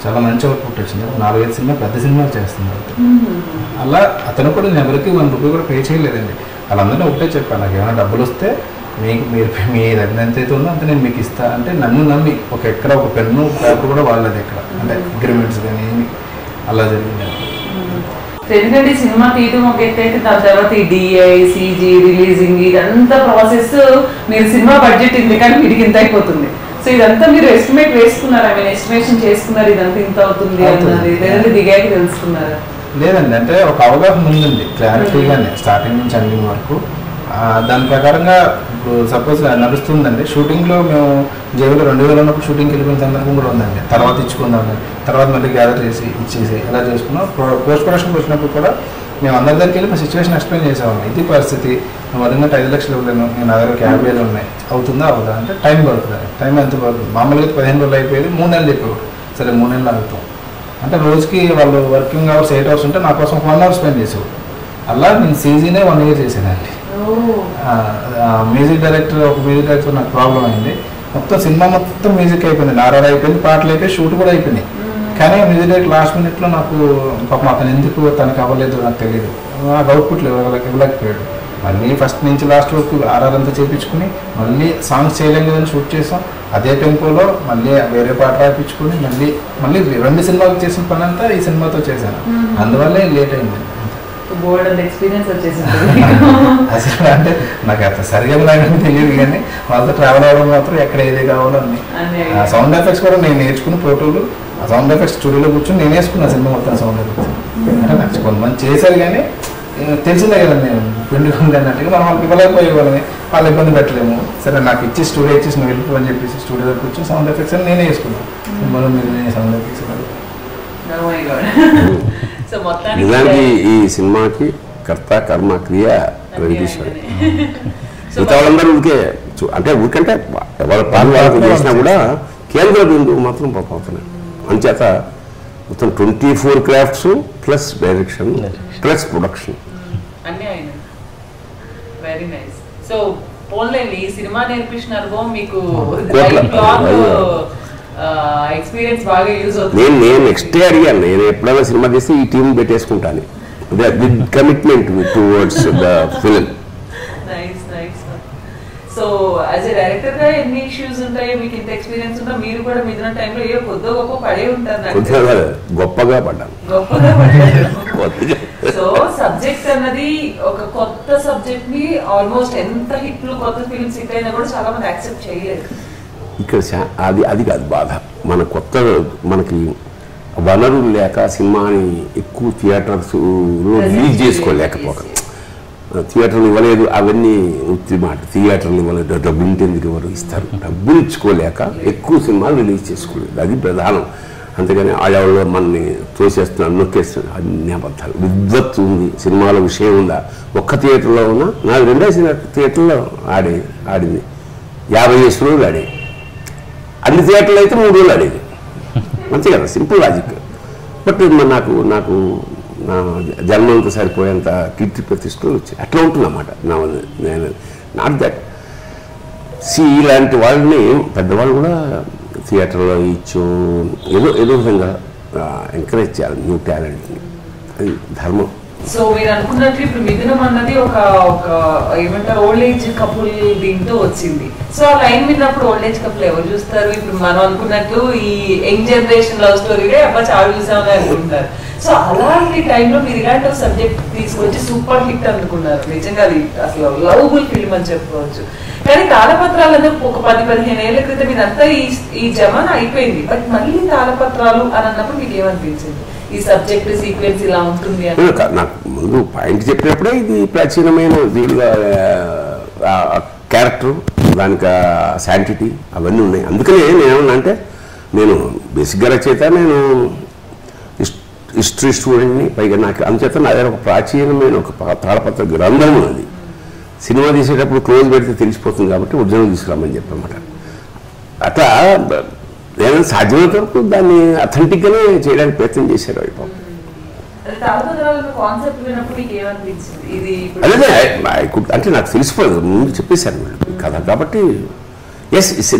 చాలా మంచి అవుట్పుట్ వచ్చింది. 4-5 సినిమా పెద్ద సినిమాలు చేస్తున్నారు. అలా అతను కూడా నేను ఎవరికి 1 రూపాయి కూడా పే చేయలేదండి. వాళ్ళందరినీ ఒకటే చెప్పాను, నాకు ఏమైనా డబ్బులు వస్తే మీకు మీరు ఎంతైతే ఉందో అంత నేను మీకు ఇస్తా అంటే నన్ను నమ్మి ఒక ఎక్కడ ఒక పెన్ను పేపర్ కూడా వాళ్ళది ఎక్కడ అంటే అగ్రిమెంట్స్ కానీ అలా జరిగింది. ఎందుకంటే సినిమా తీయడం ఒక ఎత్తు అయితే దాని తర్వాత ఈ డిఐ, సీజీ, రిలీజింగ్ ఇదంతా ప్రాసెస్. మీరు సినిమా బడ్జెట్ ఇంత కానీ వీడికి ఇంత అయిపోతుంది. సో ఇదంతా మీరు ఎస్టిమేట్ వేసుకున్నారా? ఎస్టిమేషన్ చేసుకున్నారు ఇదంతా ఇంత అవుతుంది అన్నది, లేదంటే దిగాక తెలుసుకున్నారా? లేదండి, అంటే ఒక అవగాహన ఉందండి క్లారిటీగానే స్టార్టింగ్ నుంచి ఎండింగ్ వరకు. దాని ప్రకారంగా ఇప్పుడు సపోజ్ నడుస్తుందండి. షూటింగ్లో మేము జైల్లో 2000 ఉన్నప్పుడు షూటింగ్కి వెళ్ళిపోయిన సందర్భం కూడా ఉందండి. తర్వాత ఇచ్చుకుందామని, తర్వాత మళ్ళీ గ్యాదర్ చేసి ఇచ్చేసి ఎలా చేసుకున్నాం. పోస్ట్ ప్రొడక్షన్కి వచ్చినప్పుడు కూడా మేము అందరి దగ్గరికి వెళ్ళి మా సిచ్యువేషన్ ఎక్స్ప్లెయిన్ చేసామండి. ఇది పరిస్థితి, నువ్వు అడిగినట్టు 5 లక్షలు ఇవ్వలేను, నేను నా దగ్గర 50,000 ఉన్నాయి, అవుతుందా అవుదా అంటే టైం పడుతుంది. టైం ఎంత పడుతుంది? మామూలుగా 15 రోజులు అయిపోయేది, 3 నెలలు చెప్పేవాడు. సరే 3 నెలలు అవుతాం అంటే రోజుకి వాళ్ళు వర్కింగ్ అవర్స్ 8 hours ఉంటే నా కోసం 1 hour స్పెండ్ చేసేవాడు. అలా నేను సీజీనే 1 year చేశానండి. మ్యూజిక్ డైరెక్టర్ నాకు ప్రాబ్లం అయింది. మొత్తం సినిమా మొత్తం మ్యూజిక్ అయిపోయింది, నారాయణ అయిపోయింది, పాటలు అయిపోయి, షూట్ కూడా అయిపోయినాయి. కానీ మ్యూజిక్ డైరెక్టర్ లాస్ట్ మినిట్లో నాకు పాపం అతను ఎందుకు తనకు అవ్వలేదు నాకు తెలియదు, నాకు అవుట్పుట్లు ఇవ్వలేకపోయాడు. మళ్ళీ ఫస్ట్ నుంచి లాస్ట్ వరకు ఆర్ఆర్ అంతా చేయించుకుని మళ్ళీ సాంగ్స్ చేయలేం కదని షూట్ చేసాం. అదే టెంపోలో మళ్ళీ వేరే పాట రాయించుకుని మళ్ళీ 2 సినిమాలు చేసిన పని అంతా ఈ సినిమాతో చేశాను. అందువల్లే లేట్ అయింది. అసలు అంటే నాకు అంత సరిగా తెలియదు కానీ వాళ్ళతో ట్రావెల్ అవ్వడం మాత్రం ఎక్కడ ఏది కావాలో అన్ని. సౌండ్ ఎఫెక్ట్స్ కూడా నేను నేర్చుకుని ఫోటోలు ఆ సౌండ్ ఎఫెక్ట్స్ స్టూడియోలో కూర్చొని నేను వేసుకున్నాను సినిమా మొత్తం సౌండ్ ఎఫెక్ట్స్. అంటే నాకు కొంతమంది చేశారు కానీ తెలిసిందే కదా నేను పిండి ఉంది అన్నట్టుగా మనం వాళ్ళకి ఇవ్వలేకపోయే వాళ్ళని వాళ్ళు ఇబ్బంది పెట్టలేము. సరే నాకు ఇచ్చి స్టూడియో ఇచ్చేసి నువ్వు వెళ్ళిపో అని చెప్పేసి స్టూడియోలో కూర్చొని సౌండ్ ఎఫెక్ట్స్ అని నేనే వేసుకున్నాను. సినిమాలో మీరు సౌండ్ ఎఫెక్ట్స్ నిజానికి ఈ సినిమాకి కర్త కర్మ క్రియ వెంకటేశ్వరి. మిగతా వాళ్ళందరూ ఊరికంటే వాళ్ళ పాలు వాళ్ళకి చేసినా కూడా కేంద్ర బిందువు మాత్రం పాపం అవుతున్నాయి. అంచేత మొత్తం 24 crafts plus direction plus production అన్నీ అయినాయి. Very nice. సో పోన్లేండి, ఈ సినిమా నేర్పించిన అనుభవం మీకు ఎక్స్పీరియన్స్ బాగా యూజ్ అవుతుంది. నేను నెక్స్ట్ డే అడిగాను, నేను ఎప్పుడైనా సినిమా చేస్తే ఈ టీం పెట్టేసుకుంటాను with commitment towards the film. Nice nice. So as a director గా ఎన్ని ఇష్యూస్ ఉంటాయో మీకు ఇంత ఎక్స్పీరియన్స్ ఉంటే మీరు కూడా మిగిలిన టైంలో ఏ కొద్దో గొప్ప పడే ఉంటారు. గొప్పగా పడ్డాను. గొప్పగా పడ్డారు. సో సబ్జెక్ట్ అన్నది ఒక కొత్త సబ్జెక్ట్ ని ఆల్మోస్ట్ ఎంత హిట్లు కొత్త ఫిల్మ్స్ హిట్ అయినా కూడా చాలా మంది యాక్సెప్ట్ చేయలేదు. ఇక్కడ అది కాదు బాధ. మనకి వనరులు లేక సినిమాని ఎక్కువ థియేటర్స్ రిలీజ్ చేసుకోలేకపోక, థియేటర్లు ఇవ్వలేదు అవన్నీ ఉత్తి మాట, థియేటర్లు ఇవ్వలేదు, డబ్బులు ఇంటెందుకు ఎవరు ఇస్తారు, డబ్బులు ఇచ్చుకోలేక ఎక్కువ సినిమాలు రిలీజ్ చేసుకోలేదు. అది ప్రధానం. అంతేగాని ఆడవాళ్ళు మనల్ని తోసేస్తున్నారు, నొక్కేస్తున్నారు, అన్ని అబద్ధాలు. విద్వత్ ఉంది, సినిమాల విషయం ఉందా? ఒక్క థియేటర్లో ఉన్నా నాకు 2 థియేటర్లో ఆడింది, 50 రోజులు ఆడేది. అన్ని థియేటర్లు అయితే 3 రోజులు ఆడేది. అంతే కదా, సింపుల్ లాజిక్. బట్ నాకు నా జన్మంతా సరిపోయేంత కీర్తి ప్రతిష్టలు వచ్చాయి. అట్లా ఉంటుందన్నమాట. నేను నాట్ దట్ ఇలాంటి వాళ్ళని పెద్దవాళ్ళు కూడా థియేటర్లో ఇచ్చు ఏదో విధంగా ఎంకరేజ్ చేయాలి న్యూ టాలెంట్ని. అది ధర్మం. సో మీరు అనుకున్నట్టు ఇప్పుడు మిథునం అన్నది ఒక ఏమంటారు ఓల్డ్ ఏజ్ కపుల్ దీంతో వచ్చింది. సో ఆ లైన్ విన్నప్పుడు ఓల్డ్ ఏజ్ కపుల్ ఎవరు చూస్తారు? ఇప్పుడు మనం అనుకున్నట్టు ఈ యంగ్ జనరేషన్ లవ్ స్టోరీలే అబ్బా చాలా చూసామని అనుకుంటారు. సో అలాంటి టైంలో మీరు ఇలాంటి ఒక సబ్జెక్ట్ తీసుకొచ్చి సూపర్ హిట్ అనుకున్నారు. నిజంగా అది అసలు లవబుల్ ఫిల్మ్ అని చెప్పుకోవచ్చు. కానీ తాళపత్రాలు అనేది ఒక 10-15 ఏళ్ల క్రితం ఇదంతా ఈ జమానా అయిపోయింది. బట్ మళ్ళీ తాళపత్రాలు అని అన్నప్పుడు మీకు ఏమనిపించింది? ఈ సబ్జెక్ట్ సీక్వెన్స్ ఇలా ఉంటుంది అని నాకు ముందు పాయింట్ చెప్పినప్పుడే ఇది ప్రాచీనమైన దీనిగా క్యారెక్టర్, దానికి శాంటిటీ అవన్నీ ఉన్నాయి. అందుకనే నేనేమన్నా అంటే నేను బేసిక్గా రచయిత, నేను హిస్టరీ స్టూడెంట్ని. పైగా నాకు అందుచేత నా దగ్గర ఒక ప్రాచీనమైన ఒక తాళపత్ర గ్రంథం ఉన్నది. సినిమా తీసేటప్పుడు క్లోజ్ పెడితే తెలిసిపోతుంది కాబట్టి ఒరిజినల్ తీసుకురామని చెప్పమాట. అట్లా ఏదైనా సాధ్యమైనంత వరకు దాన్ని అథెంటిక్గానే చేయడానికి ప్రయత్నం చేశారు. అయిపో అదే అంటే నాకు తెలిసిపోదు, ముందు చెప్పేశారు వీళ్ళు కథ. కాబట్టి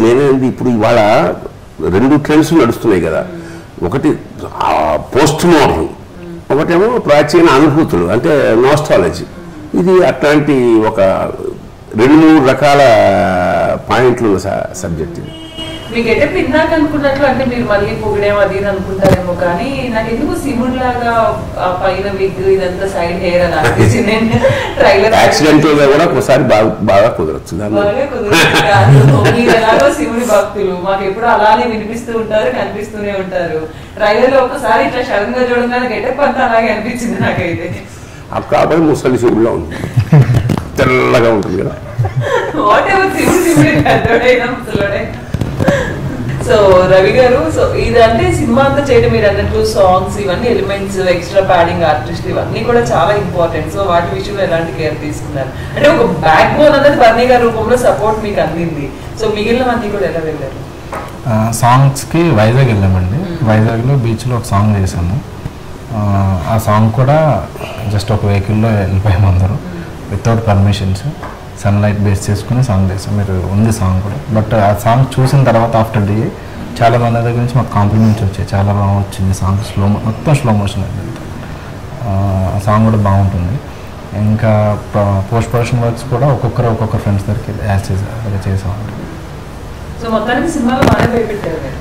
నేనేది ఇప్పుడు ఇవాళ 2 ట్రెండ్స్ నడుస్తున్నాయి కదా. ఒకటి పోస్ట్ మోడర్న్, ఒకటేమో ప్రాచీన అనుభూతులు అంటే నాస్టాలజీ. ఇది అట్లాంటి ఒక 2-3 రకాల పాయింట్లు సబ్జెక్ట్. ఇది మీకు ఎటప్ ఇందాక అనుకున్నట్లు అంటే మీరు మళ్ళీ పొగిడేమో అది అనుకుంటారేమో, కానీ నాకు ఎందుకు సిముడ్ లాగా పైన విగ్ ఇదంతా సైడ్ హెయిర్ అని అనిపించింది. ట్రైలర్ యాక్సిడెంటల్ గా కూడా ఒకసారి బాగా కుదరచ్చు. మీరు ఎలాగో శివుడి భక్తులు, మాకు ఎప్పుడు అలానే వినిపిస్తూ ఉంటారు, కనిపిస్తూనే ఉంటారు. ట్రైలర్ లో ఒకసారి ఇట్లా సడన్ గా చూడగానే గెటప్ అంతా అలాగే అనిపించింది నాకైతే. కాబట్టి ముసలి శివుడిలో ఉంటుంది, తెల్లగా ఉంటుంది కదా. వాట్ ఎవర్ శివుడి పెద్దోడైనా ముసలోడైనా. సో రవి గారు, సో ఇదంటే సినిమా అంతా చేయడం మీరు అన్నట్టు సాంగ్స్ ఇవన్నీ ఎలిమెంట్స్, ఎక్స్ట్రా ప్యాడింగ్, ఆర్టిస్ట్ ఇవన్నీ కూడా చాలా ఇంపార్టెంట్. సో వాటి విషయంలో ఎలాంటి కేర్ తీసుకున్నారు? అంటే ఒక బ్యాక్ బోన్ అనేది బర్నీ గారి రూపంలో సపోర్ట్ మీకు అందింది. సో మిగిలిన మంది కూడా ఎలా వెళ్ళారు? సాంగ్స్కి వైజాగ్ వెళ్ళామండి. వైజాగ్లో బీచ్లో ఒక సాంగ్ చేశాము. ఆ సాంగ్ కూడా జస్ట్ ఒక వెహికల్లో వెళ్ళిపోయాము అందరూ వితౌట్ పర్మిషన్స్. సన్లైట్ బేస్ చేసుకుని సాంగ్ చేస్తాం. మీరు ఉంది సాంగ్ కూడా. బట్ ఆ సాంగ్ చూసిన తర్వాత ఆఫ్టర్ డే చాలా మంది దగ్గర నుంచి మాకు కాంప్లిమెంట్స్ వచ్చాయి. చాలా బాగా వచ్చింది సాంగ్, మొత్తం స్లో మోషన్ అయింది. ఆ సాంగ్ కూడా బాగుంటుంది. ఇంకా పోస్ట్ ప్రొడక్షన్ వర్క్స్ కూడా ఒక్కొక్క ఫ్రెండ్స్ దగ్గరికి యాడ్ చేసామండి. సో మొత్తానికి సినిమాలో బాగా భయపెట్టారు.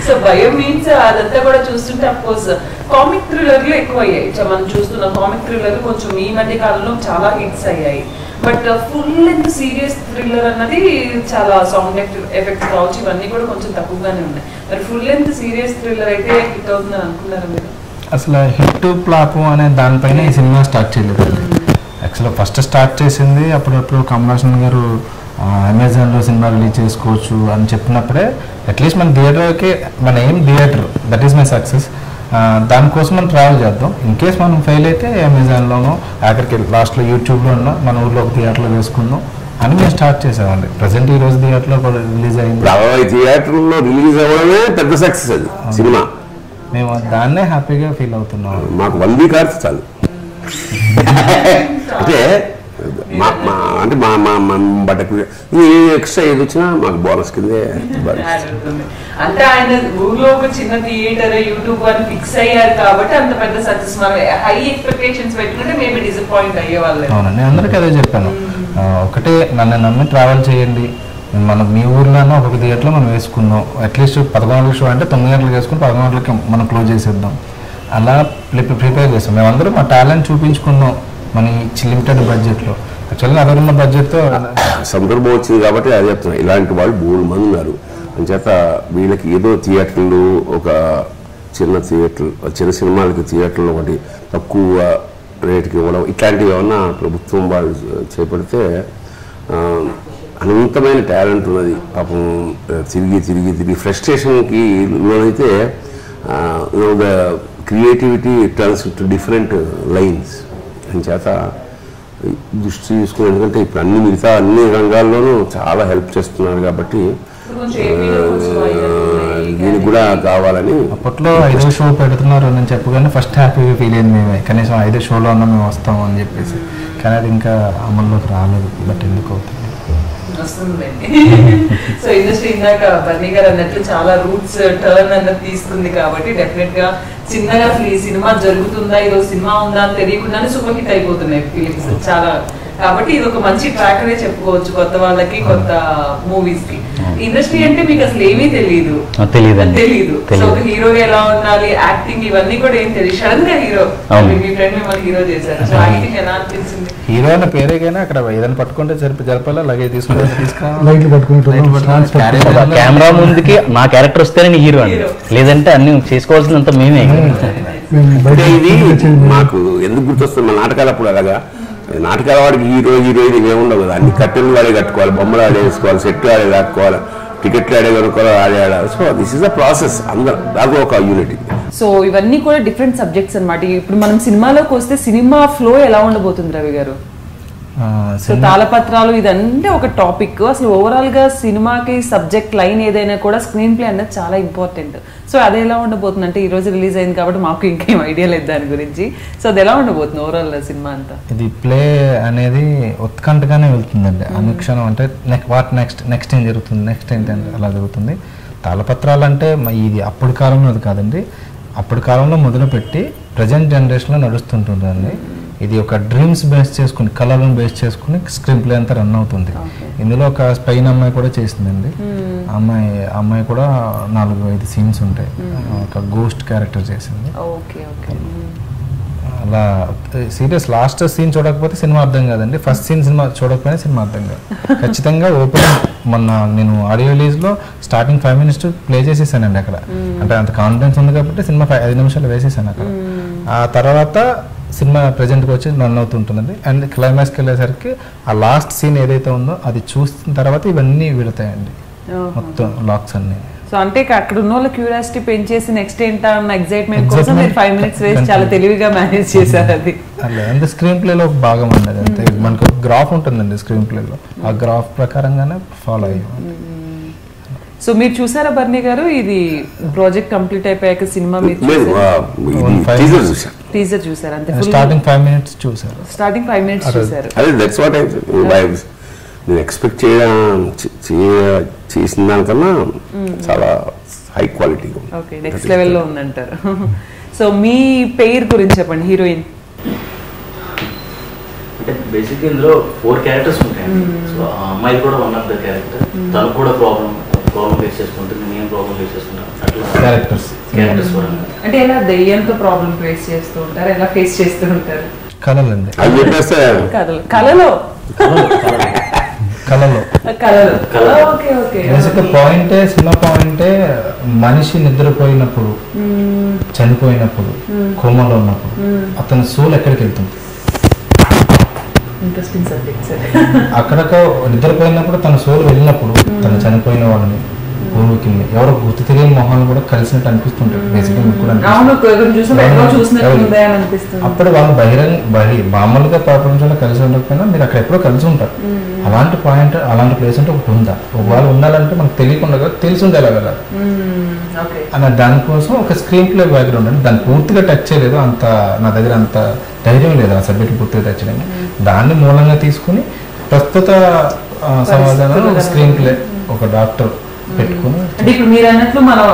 సో భయం మీన్స్ అదంతా కూడా చూస్తుంటే అఫ్కోర్స్ కామిక్ థ్రిల్లర్లు ఎక్కువ అయ్యాయి. మనం చూస్తున్న కామిక్ థ్రిల్లర్లు కొంచెం ఈ మధ్య కాలంలో చాలా హిట్స్ అయ్యాయి. But full length serious thriller అన్నది చాలా సౌండ్ ఎఫెక్ట్స్ కావచ్చు, ఇవన్నీ కూడా కొంచెం తక్కువగానే ఉన్నాయి. మరి ఫుల్ లెంత్ సీరియస్ థ్రిల్లర్ అయితే హిట్ అవుతుందని అనుకున్నారా మీరు? అసలు హిట్ ఫ్లాప్ అనే దానిపైన ఈ సినిమా స్టార్ట్ చేయలేదు. యాక్చువల్గా ఫస్ట్ స్టార్ట్ చేసింది అప్పుడప్పుడు కమలాసన్ గారు అమెజాన్లో సినిమా రిలీజ్ చేసుకోవచ్చు అని చెప్పినప్పుడే అట్లీస్ట్ మన థియేటర్కి మన ఏం theatre, that is my success. దానికోసం మనం ట్రావెల్ చేద్దాం. ఇన్ కేస్ మనం ఫెయిల్ అయితే అమెజాన్లోనో ఆఖరికి లాస్ట్లో యూట్యూబ్లో ఉన్న మన ఊళ్ళో ఒక థియేటర్లో వేసుకుందాం అని మేము స్టార్ట్ చేసామండి. ప్రజెంట్ ఈ రోజు థియేటర్లో కూడా రిలీజ్ అయింది. థియేటర్లో రిలీజ్ అవ్వడమే పెద్ద సక్సెస్ అది సినిమా. మేము దాన్నే హ్యాపీగా ఫీల్ అవుతున్నాం. మాకు 1 వీక్ ఆడితే చాలు. అంటే అంటే మా బట్టకు ఎక్స్ట్రా ఏది వచ్చినా మాకు బోనస్ కిందే. అంటే ఆయన ఊర్లో ఒక చిన్న థియేటర్ యూట్యూబ్ అని ఫిక్స్ అయ్యారు కాబట్టి అంత పెద్ద సక్సెస్. హై ఎక్స్పెక్టేషన్స్ పెట్టుకుంటే మేబీ డిసప్పాయింట్ అయ్యేవాళ్ళు. అవునండి, అందరికీ అదే చెప్పాను. ఒకటే నన్ను నమ్మి ట్రావెల్ చేయండి. మనం మీ ఊర్లోనే ఒక థియేటర్లో మనం వేసుకున్నాం, అట్లీస్ట్ 11 గంటల షో అంటే 9 గంటలకు వేసుకుని 11 గంటలకి మనం క్లోజ్ చేసేద్దాం. అలా ప్రిపేర్ చేస్తాం. మేమందరూ మా టాలెంట్ చూపించుకున్నాం మన లిమిటెడ్ బడ్జెట్లో. యాక్చువల్గా అదరున్న బడ్జెట్తో సందర్భం వచ్చింది కాబట్టి అది చెప్తున్నాను. ఇలాంటి వాళ్ళు 3 మంది ఉన్నారు. అంచేత వీళ్ళకి ఏదో థియేటర్లు, ఒక చిన్న థియేటర్, చిన్న సినిమాలకి థియేటర్లు ఒకటి తక్కువ రేటుకి ఇవ్వడం, ఇట్లాంటివి ఏమన్నా ప్రభుత్వం వాళ్ళు చేపడితే అనంతమైన టాలెంట్ ఉన్నది. పాపం తిరిగి ఫ్రస్ట్రేషన్కి లోనైతే the creativity turns to different lines. అని చేత దృష్టి తీసుకుని, ఎందుకంటే ఇప్పుడు అన్ని రంగాల్లోనూ చాలా హెల్ప్ చేస్తున్నారు కాబట్టి దీనికి కూడా కావాలని. అప్పట్లో 5వ షో పెడుతున్నారు అని చెప్పగానే ఫస్ట్ హ్యాపీగా ఫీల్ అయింది మేమే. కనీసం 5వ షోలో ఉన్నా మేము వస్తాము అని చెప్పేసి. కానీ అది ఇంకా అమల్లోకి రాలేదు. బట్ ఎందుకు అవుతుంది వస్తుందండి. సో ఇండస్ట్రీ ఇందాక బన్నీ గారు అన్నట్లు చాలా రూట్స్ టర్న్ అన్నది తీసుకుంది కాబట్టి డెఫినెట్ గా చిన్నగా సినిమా జరుగుతుందా, ఈరోజు సినిమా ఉందా అని తెలియకుండానే సూపర్ హిట్ అయిపోతున్నాయి ఫిలిమ్స్ చాలా. కాబట్టి ఇది ఒక మంచి ట్రాక్ అనే చెప్పుకోవచ్చు కొత్త వాళ్ళకి, కొత్త మూవీస్ కి. ఇండస్ట్రీ అంటే మీకు అసలు ఏమీ తెలియదు. సో ఒక హీరోగా ఎలా ఉండాలి, యాక్టింగ్ ఇవన్నీ కూడా ఏం తెలియదు. సడన్ గా హీరో, మీ ఫ్రెండ్ మిమ్మల్ని హీరో చేశారు. సో యాక్టింగ్ ఎలా అనిపించింది? హీరో అన్న పేరేగానే అక్కడ ఏదైనా పట్టుకుంటే జరపాలా, లగేజ్ తీసుకుంటే కెమెరా ముందుకి నా క్యారెక్టర్ వస్తేనే నీ హీరో అండి, లేదంటే అన్ని చేసుకోవాల్సినంత మేమే. ఇది మాకు ఎందుకు గుర్తొస్తుంది, మా నాటకాలప్పుడు అలాగా నాటకాల వాడికి హీరోయిన్ ఏముండవు కదా. అన్ని కట్టెలు వాడే కట్టుకోవాలి, బొమ్మలు ఆడేసుకోవాలి, సెట్లు ఆడే కట్టుకోవాలి, టికెట్లు ఆడే కనుక్కోవాలి, ఆడాలి. So this is the process. అందరూ దాకా ఒక యూనిటీ. సో ఇవన్నీ కూడా డిఫరెంట్ సబ్జెక్ట్స్ అన్నమాట. ఇప్పుడు మనం సినిమాలోకి వస్తే సినిమా ఫ్లో ఎలా ఉండబోతుంది రవి గారు? సో తాళపత్రాలు ఇదంటే ఒక టాపిక్. అసలు ఓవరాల్ గా సినిమాకి సబ్జెక్ట్ లైన్ ఏదైనా కూడా స్క్రీన్ ప్లే అనేది చాలా ఇంపార్టెంట్. సో అది ఎలా ఉండబోతుంది అంటే, ఈ రోజు రిలీజ్ అయింది కాబట్టి మాకు ఇంకేం ఐడియా లేదు దాని గురించి. సో అది ఎలా ఉండబోతుంది ఓవరాల్ సినిమా అంతా? ఇది ప్లే అనేది ఉత్కంఠగానే వెళ్తుందండి. అనుక్షణం అంటే నెక్స్ట్ ఏం జరుగుతుంది, నెక్స్ట్ ఏంటంటే అలా జరుగుతుంది. తాళపత్రాలు అంటే ఇది అప్పుడు కాలంలో అది కాదండి. అప్పుడు కాలంలో మొదలుపెట్టి ప్రజెంట్ జనరేషన్లో నడుస్తుంటుందండి. ఇది ఒక డ్రీమ్స్ బేస్ చేసుకుని, కళలను బేస్ చేసుకుని స్క్రీన్ ప్లే అంతా రన్ అవుతుంది. ఇందులో ఒక స్పైన్ అమ్మాయి కూడా చేసిందండి. అమ్మాయి కూడా 4-5 సీన్స్ ఉంటాయి. ఒక గోస్ట్ క్యారెక్టర్ చేసింది. అలా సీరియస్ లాస్ట్ సీన్ చూడకపోతే సినిమా అర్థం కాదండి. ఫస్ట్ సినిమా చూడకపోయినా సినిమా అర్థం కాదు. ఖచ్చితంగా ఓపెన్ మొన్న నేను ఆడియో రిలీజ్లో స్టార్టింగ్ 5 minutes ప్లే చేసేసానండి అక్కడ. అంటే అంత కాన్ఫిడెన్స్ ఉంది కాబట్టి సినిమా 5 నిమిషాలు వేసేసాను అక్కడ. ఆ తర్వాత సినిమా ప్రజెంట్కి వచ్చి రన్ అవుతుంటుందండి. అండ్ క్లైమాక్స్కి వెళ్ళేసరికి ఆ లాస్ట్ సీన్ ఏదైతే ఉందో అది చూసిన తర్వాత ఇవన్నీ విడతాయండి, మొత్తం లాక్స్ అన్ని. సో అంటే అక్కడ ఉన్న వాళ్ళ క్యూరియాసిటీ పెంచేసి నెక్స్ట్ ఏంటా అన్న ఎక్సైట్మెంట్ కోసం 5 minutes వేసి చాలా తెలివిగా మేనేజ్ చేశారు. అది అంటే స్క్రీన్ ప్లేలో ఒక భాగం అండి. అంతే, మనకు గ్రాఫ్ ఉంటుందండి స్క్రీన్ ప్లేలో. ఆ గ్రాఫ్ ప్రకారంగానే ఫాలో అయ్యాం. సో మీరు చూసారా బర్నీ గారు, ఇది ప్రాజెక్ట్ కంప్లీట్ అయిపోయాక సినిమా టీజర్ చూసారు? అంతే, స్టార్టింగ్ 5 minutes చూసారు. స్టార్టింగ్ 5 minutes చూసారు. నేను ఎక్స్పెక్ట్ చేసిన దానికన్నా చాలా హై క్వాలిటీ, ఓకే, నెక్స్ట్ లెవెల్లో ఉందంటారు. సో మీ పేరు గురించి చెప్పండి, హీరోయిన్. అంటే బేసిక్గా ఇందులో 4 characters ఉంటాయండి. సో ఆ అమ్మాయి కూడా వన్ ఆఫ్ ద క్యారెక్టర్. తను కూడా ప్రాబ్లం ఫేస్ చేసుకుంటుంది, నేను ప్రాబ్లం ఫేస్ చేసుకుంటాను. అట్లా క్యారెక్టర్స్ కూడా అంటే ఎలా దెయ్యంతో ప్రాబ్లం ఫేస్ చేస్తూ ఉంటారు, ఎలా ఫేస్ చేస్తూ ఉంటారు? కళలండి, కళలో పాయింటే సినిమా పాయింటే మనిషి నిద్రపోయినప్పుడు, చనిపోయినప్పుడు, కోమలో ఉన్నప్పుడు అతని సోల్ ఎక్కడికి వెళ్తుంది? Interesting subject. అక్కడకు నిద్రపోయినప్పుడు తన సోల్ వెళ్ళినప్పుడు, తను చనిపోయిన వాళ్ళని భూమికి ఎవరో గుర్తు తెలియని మొహాలు కూడా కలిసినట్టు అనిపిస్తుంటారు బేసిక్గా మీకు కూడా అప్పుడు వాళ్ళు మామూలుగా ప్రపంచంలో కలిసి ఉండకపోయినా మీరు అక్కడ ఎప్పుడో కలిసి ఉంటారు. అలాంటి పాయింట్ అలాంటి ప్లేస్ అంటే ఒకటి ఉందా, ఒకవేళ ఉండాలంటే మనకు తెలియకుండా తెలిసి ఉండాలి కదా అన్న దానికోసం ఒక స్క్రీన్ ప్లే బ్యాక్గ్రౌండ్ అంటే దాన్ని పూర్తిగా టచ్ చేయలేదు, అంత నా దగ్గర అంత ధైర్యం లేదు ఆ సబ్జెక్ట్ పూర్తిగా టచ్ చేయడం. దాన్ని మూలంగా తీసుకుని ప్రస్తుత సమాజంలో స్క్రీన్ ప్లే ఒక డాక్టర్ పెట్టుకుని అంటే ఇప్పుడు మీరు అన్నట్లు మనం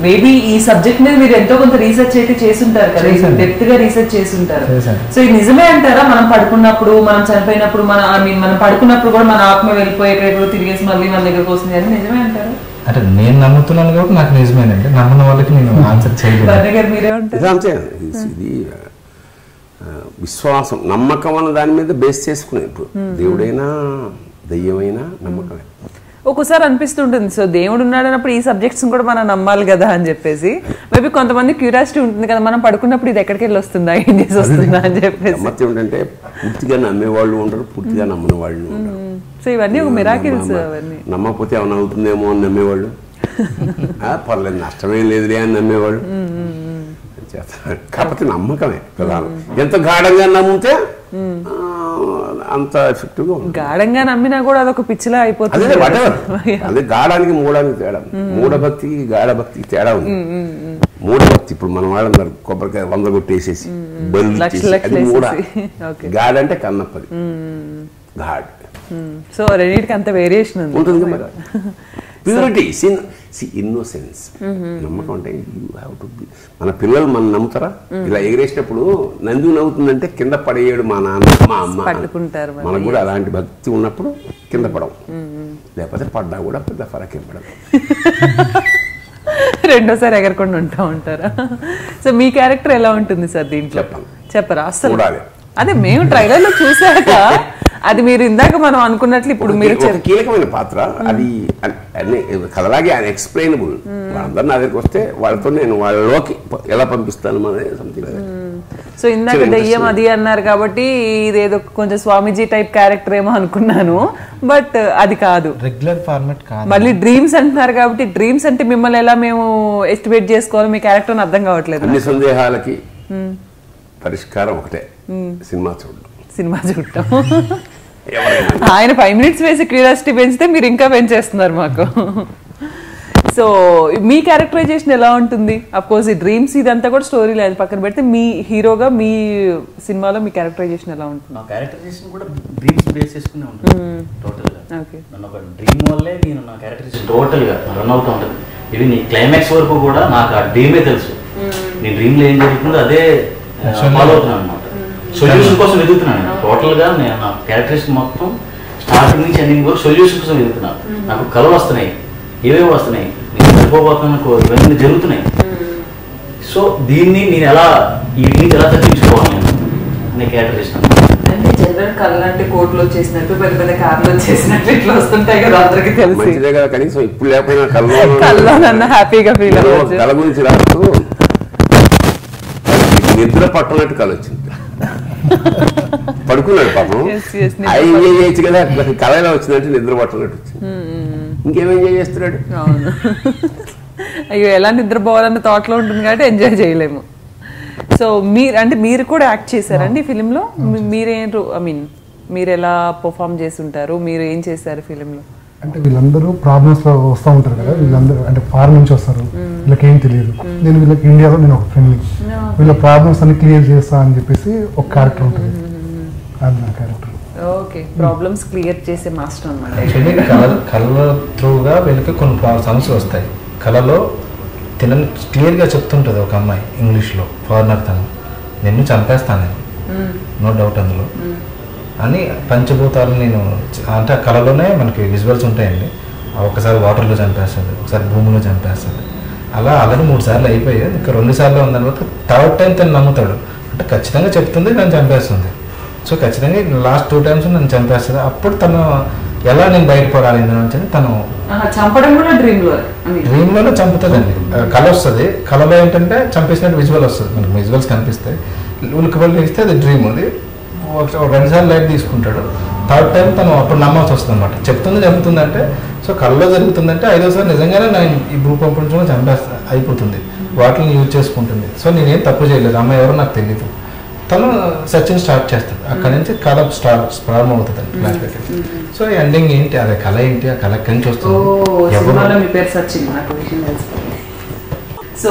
మేబీ ఈ సబ్జెక్ట్ మీద మీరు ఎంతో కొంత రీసెర్చ్ అయితే చేస్తుంటారు కదా, డెప్త్ గా రీసెర్చ్ చేస్తుంటారు. సో ఇది నిజమే అంటారా? మనం పడుకున్నప్పుడు, మనం చనిపోయినప్పుడు, మనం పడుకున్నప్పుడు కూడా మన ఆత్మ వెళ్ళిపోయి ఎక్కడెక్కడో తిరిగేసి మళ్ళీ మన దగ్గరకు వస్తుంది అని నిజమే అంటారా? అంటే నేను నమ్ముతున్నాను కాబట్టి నాకు నిజమేనండి, నమ్మిన వాళ్ళకి నేను ఆన్సర్ చేయలేదు. మీరేమంటారు? ఇది విశ్వాసం, నమ్మకం అన్న దాని మీద బేస్ చేసుకునే. ఇప్పుడు దేవుడైనా దెయ్యమైనా నమ్మకమే. ఒక్కోసారి అనిపిస్తుంటుంది, సో దేవుడు ఉన్నాడు అన్నప్పుడు ఈ సబ్జెక్ట్స్ కూడా మనం నమ్మాలి కదా అని చెప్పేసి. మేబీ కొంతమంది క్యూరియాసిటీ ఉంటుంది కదా, మనం పడుకున్నప్పుడు ఇది ఎక్కడికి వెళ్ళి వస్తుందా, ఏం చేసి వస్తుందా అని చెప్పేసి. ఏంటంటే పూర్తిగా నమ్మే వాళ్ళు ఉండరు, పూర్తిగా నమ్మని వాళ్ళు ఉండరు. సో ఇవన్నీ ఒక మిరాకిల్స్. అవన్నీ నమ్మకపోతే ఏమైనా అవుతుందేమో అని నమ్మేవాళ్ళు, పర్లేదు నష్టమేం లేదులే అని నమ్మేవాళ్ళు. కాకపోతే నమ్మకమే ప్రధానం. ఎంత గాఢంగా నమ్మితే అంత ఎఫెక్టివ్ గా ఉంటుంది. గాఢంగా నమ్మినా కూడా అదొక పిచ్చిలా అయిపోతుంది. అదే గాఢానికి మూడానికి తేడా, మూఢభక్తికి గాఢభక్తికి తేడా ఉంది. మూఢభక్తి ఇప్పుడు మన వాళ్ళందరూ కొబ్బరికాయ 100 కొట్టేసేసి బలు అది మూఢ. గాఢ అంటే కన్నప్పది గాడ్. సో రెండింటికి అంత వేరియేషన్ ఉంటుంది కదా. ప్యూరిటీ, ఇన్నోసెన్స్, నమ్మకం అంటే మన పిల్లలు మనం నమ్ముతారా? ఇలా ఎగిరేసినప్పుడు నంది నవ్వుతుందంటే కింద పడేయడు మా నాన్న మా అమ్మ పట్టుకుంటారు. మనకు కూడా అలాంటి భక్తి ఉన్నప్పుడు కింద పడవు, లేకపోతే పడ్డా కూడా పెద్ద ఫరకేం పడదు. రెండోసారి ఎగరకుండా ఉంటారా? సో మీ క్యారెక్టర్ ఎలా ఉంటుంది సార్ దీంట్లో? చెప్పరా అసలు? అదే మేము ట్రైలర్ లో చూసాక అది మీరు ఇందాక మనం అనుకున్నట్లు ఇప్పుడు మీరు కీలకమైన పాత్ర అది. కథలాగే ఆయన ఎక్స్ప్లెయినబుల్. వాళ్ళందరూ నా దగ్గరికి వస్తే వాళ్ళతో నేను వాళ్ళలోకి ఎలా పంపిస్తాను సంథింగ్. సో ఇందాక దెయ్యం అది అన్నారు కాబట్టి ఇదేదో కొంచెం స్వామీజీ టైప్ క్యారెక్టర్ ఏమో అనుకున్నాను, బట్ అది కాదు, రెగ్యులర్ ఫార్మాట్ కాదు. మళ్ళీ డ్రీమ్స్ అంటున్నారు కాబట్టి డ్రీమ్స్ అంటే మిమ్మల్ని ఎలా మేము ఎస్టిమేట్ చేసుకోవాలి, మీ క్యారెక్టర్ అర్థం కావట్లేదు. అన్ని సందేహాలకి పరిష్కారం ఒకటే, సినిమా చూడటం. ఆయన 5 minutes వేసి క్యూరియాసిటీ పెంచితే మీరు ఇంకా పెంచేస్తున్నారు మాకు. సో మీ క్యారెక్టరైజేషన్ ఎలా ఉంటుంది? అఫ్ కోర్స్ ఈ డ్రీమ్స్ ఇదంతా కూడా స్టోరీ లేదు పక్కన పెడితే, మీ హీరోగా మీ సినిమాలో మీ క్యారెక్టరైజేషన్ ఎలా ఉంటుంది? నా క్యారెక్టరైజేషన్ కూడా డ్రీమ్స్ బేస్ చేసుకునే ఉంటుంది టోటల్గా. నన్ను ఒక డ్రీమ్ వల్లే నేను నా క్యారెక్టరైజేషన్ టోటల్గా రన్ అవుతూ ఉంటుంది. ఇవి నీ క్లైమాక్స్ వరకు కూడా నాకు ఆ డ్రీమే తెలుసు. నీ డ్రీమ్లో ఏం జరుగుతుందో అదే ఫాలో అవుతున్నాను అనమాట. సొల్యూషన్ కోసం వెతుకుతున్నాను టోటల్గా. నేను నా క్యారెక్టరైజేషన్ మొత్తం స్టార్టింగ్ నుంచి ఎండింగ్ వరకు సొల్యూషన్ కోసం వెతుకుతున్నాను. నాకు కళలు వస్తున్నాయి, ఏవేవి వస్తున్నాయి, నేను చనిపోతున్నాను, ఇవన్నీ జరుగుతున్నాయి. సో దీన్ని నేను ఎలా వీటి నుంచి ఎలా తగ్గించుకోవాలి నేను క్యారెక్టరైజేషన్. అంటే జనరల్ కళ్ళు అంటే కోట్లు వచ్చేసినట్టు, పెద్ద పెద్ద కార్లు వచ్చేసినట్టు ఇట్లా వస్తుంటాయి కదా అందరికి తెలిసి. కనీసం ఇప్పుడు లేకపోయినా కళ్ళ హ్యాపీగా ఫీల్ అవ్వచ్చు. కళ గురించి రాస్తూ నిద్ర పట్టనట్టు కళ వచ్చింది. పడుకున్నాడు పాపం, ఎంజాయ్ చేయొచ్చు కదా. కళ ఎలా వచ్చిందంటే నిద్ర పట్టనట్టు వచ్చింది. ఇంకేం ఎంజాయ్ చేస్తున్నాడు? అయ్యో ఎలా నిద్రపోవాలన్న థాట్లో ఉంటుంది కాబట్టి ఎంజాయ్ చేయలేము. సో మీరు కూడా యాక్ట్ చేశారండి ఫిలింలో? మీరు ఎలా పర్ఫామ్ చేస్తుంటారు? మీరు ఏం చేశారు ఫిలింలో? అంటే వీళ్ళందరూ ప్రాబ్లమ్స్ లో వస్తూ ఉంటారు కదా, వీళ్ళందరూ అంటే ఫారెన్ నుంచి వస్తారు, వీళ్ళకి ఏం తెలియదు. నేను వీళ్ళకి ఇండియాలో నేను ఒక ఫ్రెండ్ని, వీళ్ళ ప్రాబ్లమ్స్ అన్ని క్లియర్ చేస్తా అని చెప్పేసి ఒక క్యారెక్టర్ ఉంటుంది. అది నా క్యారెక్టర్. ఓకే, ప్రాబ్లమ్స్ క్లియర్ చేసే మాస్టర్ అన్నమాట. యాక్చువల్లీ కళ త్రూగా వీళ్ళకి కొన్ని సమస్యలు వస్తాయి. కళలో తినని క్లియర్గా చెప్తుంటుంది ఒక అమ్మాయి ఇంగ్లీష్లో, ఫారినర్ తను, నిన్ను చంపేస్తాను నేను, నో డౌట్ అందులో అని. పంచభూతాలు నేను అంటే ఆ కళలోనే మనకి విజువల్స్ ఉంటాయండి. ఒకసారి వాటర్లో చంపేస్తుంది, ఒకసారి భూమిలో చంపేస్తుంది. అలా ఆల్రెడీ 3 సార్లు అయిపోయాయి, ఇంకా 2 సార్లు ఉన్న తర్వాత థర్డ్ టైం తను నమ్ముతాడు. అంటే ఖచ్చితంగా చెప్తుంది నన్ను చంపేస్తుంది. సో ఖచ్చితంగా లాస్ట్ 2 times నన్ను చంపేస్తుంది. అప్పుడు తను ఎలా నేను బయటపడాలి అని తను చంపడం కూడా డ్రీమ్లోనే చంపుతుందండి. కళ వస్తుంది, కళలో ఏంటంటే చంపేసినట్టు విజువల్ వస్తుంది, మనకి విజువల్స్ కనిపిస్తాయి. ఉలికబల్లి ఇస్తే అది డ్రీమ్. అది 2 సార్లు లైట్ తీసుకుంటాడు. థర్డ్ టైం తను అప్పుడు నమ్మాల్సి వస్తుంది అనమాట. చెప్తుంది చంపుతుంది అంటే సో కళ్ళలో జరుగుతుందంటే 5వసారి నిజంగానే నా ఈ భూ ప్రపంచంలో చంపేస్తా అయిపోతుంది, వాటిని యూజ్ చేసుకుంటుంది. సో నేనేం తప్పు చేయలేదు, అమ్మాయి ఎవరో నాకు తెలియదు. తను సచిన్ స్టార్ట్ చేస్తాడు, అక్కడి నుంచి కళ ప్రారంభం అవుతుంది అండి ఫ్లాష్ బ్యాక్. సో ఎండింగ్ ఏంటి, అదే కళ ఏంటి, ఆ కళ ఎక్కడి నుంచి వస్తుంది, మీ పేరు సచిన్ నాకు విషయం తెలుసు. సో